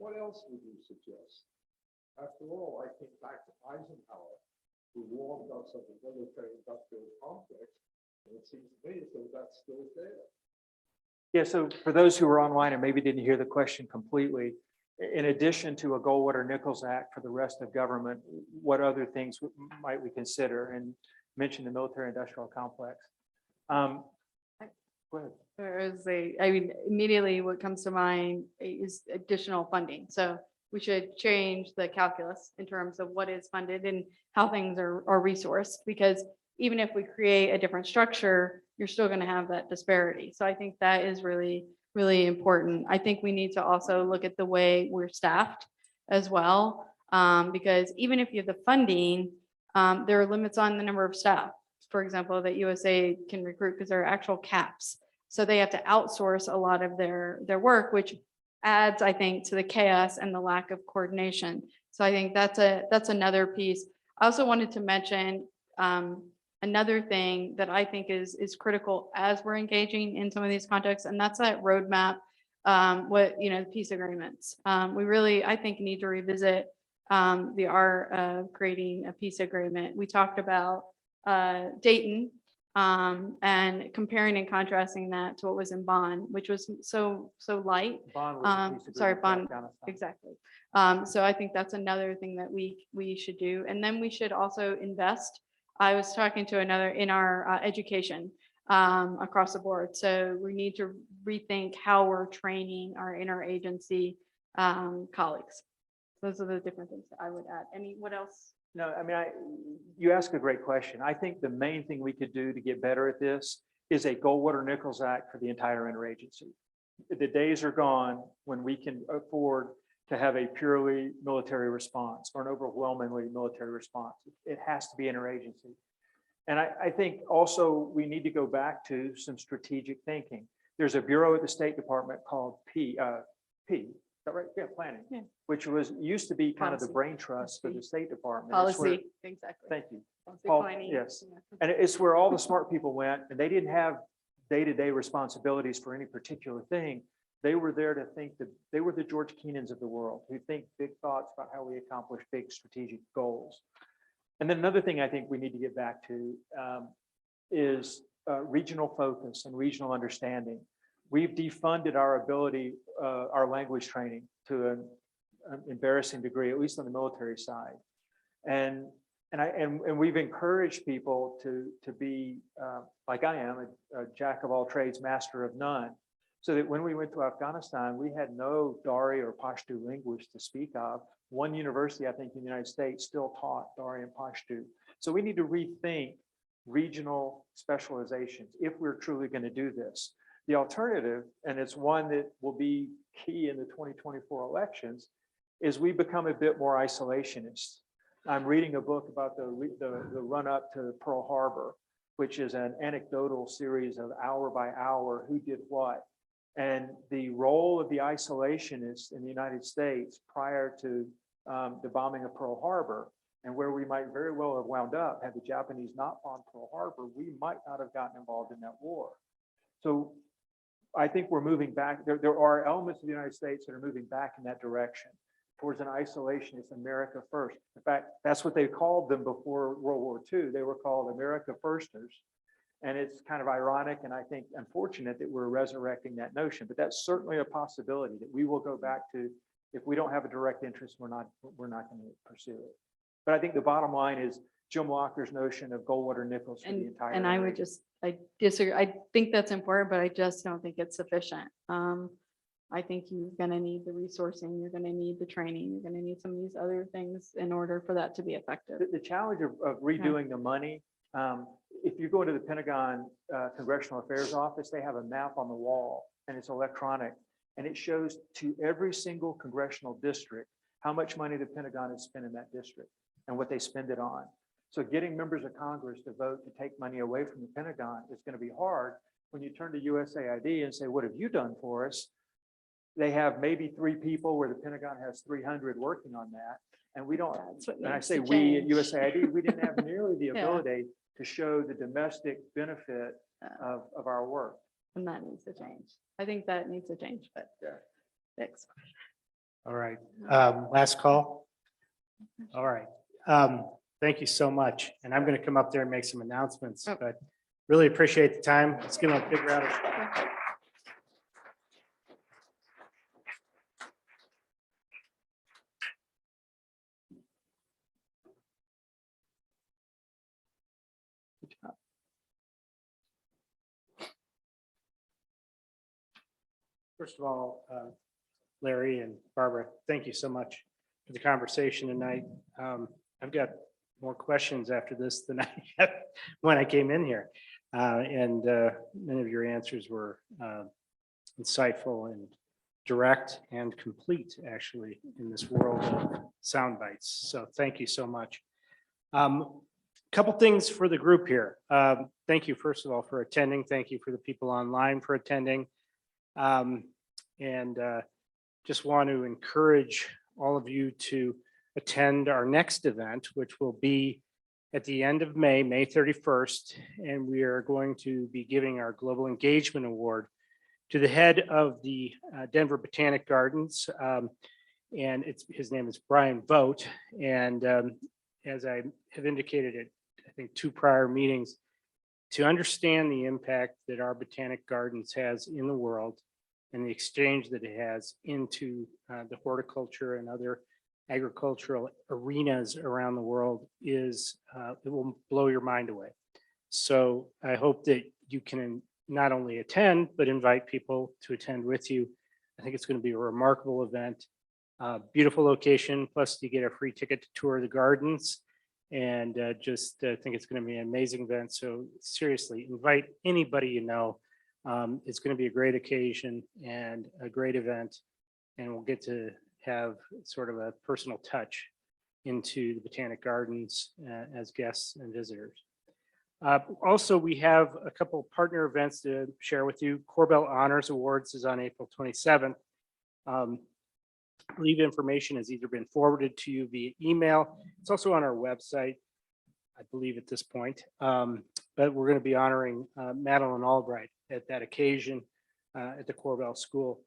What else would you suggest? After all, I think back to Eisenhower, who warned us of the military-industrial complex, and it seems to me as though that's still there. Yeah, so for those who were online and maybe didn't hear the question completely, in addition to a Goldwater-Nichols Act for the rest of government, what other things might we consider? And mention the military-industrial complex. Go ahead. Immediately what comes to mind is additional funding. So we should change the calculus in terms of what is funded and how things are resourced, because even if we create a different structure, you're still going to have that disparity. So I think that is really, really important. I think we need to also look at the way we're staffed as well, because even if you have the funding, there are limits on the number of staff, for example, that USA can recruit, because there are actual caps. So they have to outsource a lot of their work, which adds, I think, to the chaos and the lack of coordination. So I think that's another piece. I also wanted to mention another thing that I think is critical as we're engaging in some of these contexts, and that's that roadmap, the peace agreements. We really, I think, need to revisit the art of creating a peace agreement. We talked about Dayton, and comparing and contrasting that to what was in Bonn, which was so light. Bond was a piece of Sorry, agreement for Bonn, Afghanistan. exactly. So I think that's another thing that we should do. And then we should also invest. I was talking to another in our education across the board. So we need to rethink how we're training our interagency colleagues. Those are the different things that I would add. What else? No, I mean, you ask a great question. I think the main thing we could do to get better at this is a Goldwater-Nichols Act for the entire interagency. The days are gone when we can afford to have a purely military response or an overwhelmingly military response. It has to be interagency. And I think also we need to go back to some strategic thinking. There's a bureau at the State Department called P, is that right? Yeah, planning, Yeah. which used to be kind of the Policy. brain trust for the State Department. It's where- Policy, exactly. Thank you. Policy Paul, planning. yes. Yeah. And it's where all the smart people went, and they didn't have day-to-day responsibilities for any particular thing. They were there to think that they were the George Keenans of the world, who think big thoughts about how we accomplish big strategic goals. And then another thing I think we need to get back to is regional focus and regional understanding. We've defunded our ability, our language training to an embarrassing degree, at least on the military side. And we've encouraged people to be like I am, a jack of all trades, master of none. So that when we went to Afghanistan, we had no Dari or Pashto language to speak of. One university, I think, in the United States still taught Dari and Pashto. So we need to rethink regional specializations if we're truly going to do this. The alternative, and it's one that will be key in the 2024 elections, is we become a bit more isolationist. I'm reading a book about the run up to Pearl Harbor, which is an anecdotal series of hour by hour, who did what. And the role of the isolationists in the United States prior to the bombing of Pearl Harbor, and where we might very well have wound up had the Japanese not bombed Pearl Harbor, we might not have gotten involved in that war. So I think we're moving back. There are elements of the United States that are moving back in that direction towards an isolationist America first. In fact, that's what they called them before World War II. They were called America Firsters. And it's kind of ironic and I think unfortunate that we're resurrecting that notion, but that's certainly a possibility that we will go back to. If we don't have a direct interest, we're not going to pursue it. But I think the bottom line is Jim Walker's notion of Goldwater-Nichols for the entire. And I disagree. I think that's important, but I just don't think it's sufficient. I think you're gonna need the resourcing, you're gonna need the training, you're gonna need some of these other things in order for that to be effective. The challenge of redoing the money, if you go into the Pentagon Congressional Affairs Office, they have a map on the wall and it's electronic. And it shows to every single congressional district how much money the Pentagon has spent in that district and what they spend it on. So getting members of Congress to vote to take money away from the Pentagon is going to be hard. When you turn to USAID and say, what have you done for us? They have maybe 3 people where the Pentagon has 300 working on that. And we don't, That's what and I needs say to we at change. USAID, we didn't have nearly the Yeah. ability to show the domestic benefit of our work. And that needs to change. I think that needs to change, but. Yeah. Next. All right, last call. All right, thank you so much. And I'm going to come up there and make some announcements, Oh. but really appreciate the time. Let's give them a big round of applause. Good job. First of all, Larry and Barbara, thank you so much for the conversation tonight. I've got more questions after this than I had when I came in here. And many of your answers were insightful and direct and complete, actually, in this world of sound bites. So thank you so much. Couple things for the group here. Thank you, first of all, for attending. Thank you for the people online for attending. And just want to encourage all of you to attend our next event, which will be at the end of May, May 31st. And we are going to be giving our Global Engagement Award to the head of the Denver Botanic Gardens. And his name is Brian Vogt. And as I have indicated at, I think, 2 prior meetings, to understand the impact that our Botanic Gardens has in the world and the exchange that it has into the horticulture and other agricultural arenas around the world is, it will blow your mind away. So I hope that you can not only attend, but invite people to attend with you. I think it's going to be a remarkable event. Beautiful location, plus you get a free ticket to tour the gardens. And just think it's going to be an amazing event. So seriously, invite anybody you know. It's going to be a great occasion and a great event. And we'll get to have sort of a personal touch into the Botanic Gardens as guests and visitors. Also, we have a couple of partner events to share with you. Corbell Honors Awards is on April 27th. I believe information has either been forwarded to you via email. It's also on our website, I believe at this point. But we're going to be honoring Madeline Albright at that occasion at the Corbell School.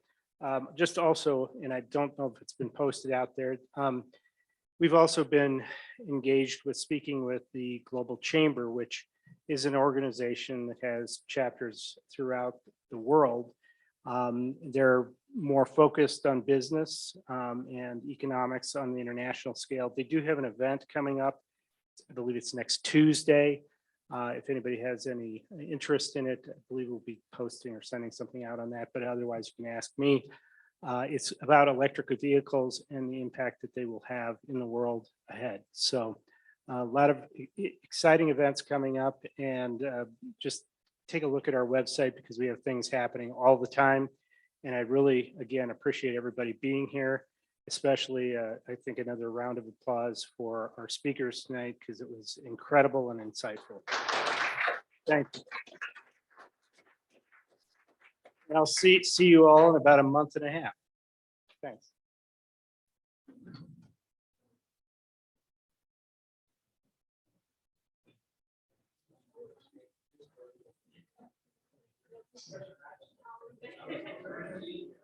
Just also, and I don't know if it's been posted out there, we've also been engaged with speaking with the Global Chamber, which is an organization that has chapters throughout the world. They're more focused on business and economics on the international scale. They do have an event coming up. I believe it's next Tuesday. If anybody has any interest in it, I believe we'll be posting or sending something out on that, but otherwise you can ask me. It's about electric vehicles and the impact that they will have in the world ahead. So a lot of exciting events coming up, and just take a look at our website because we have things happening all the time. And I really, again, appreciate everybody being here, especially I think another round of applause for our speakers tonight because it was incredible and insightful. Thank you. And I'll see you all in about a month and a half. Thanks. Thank you.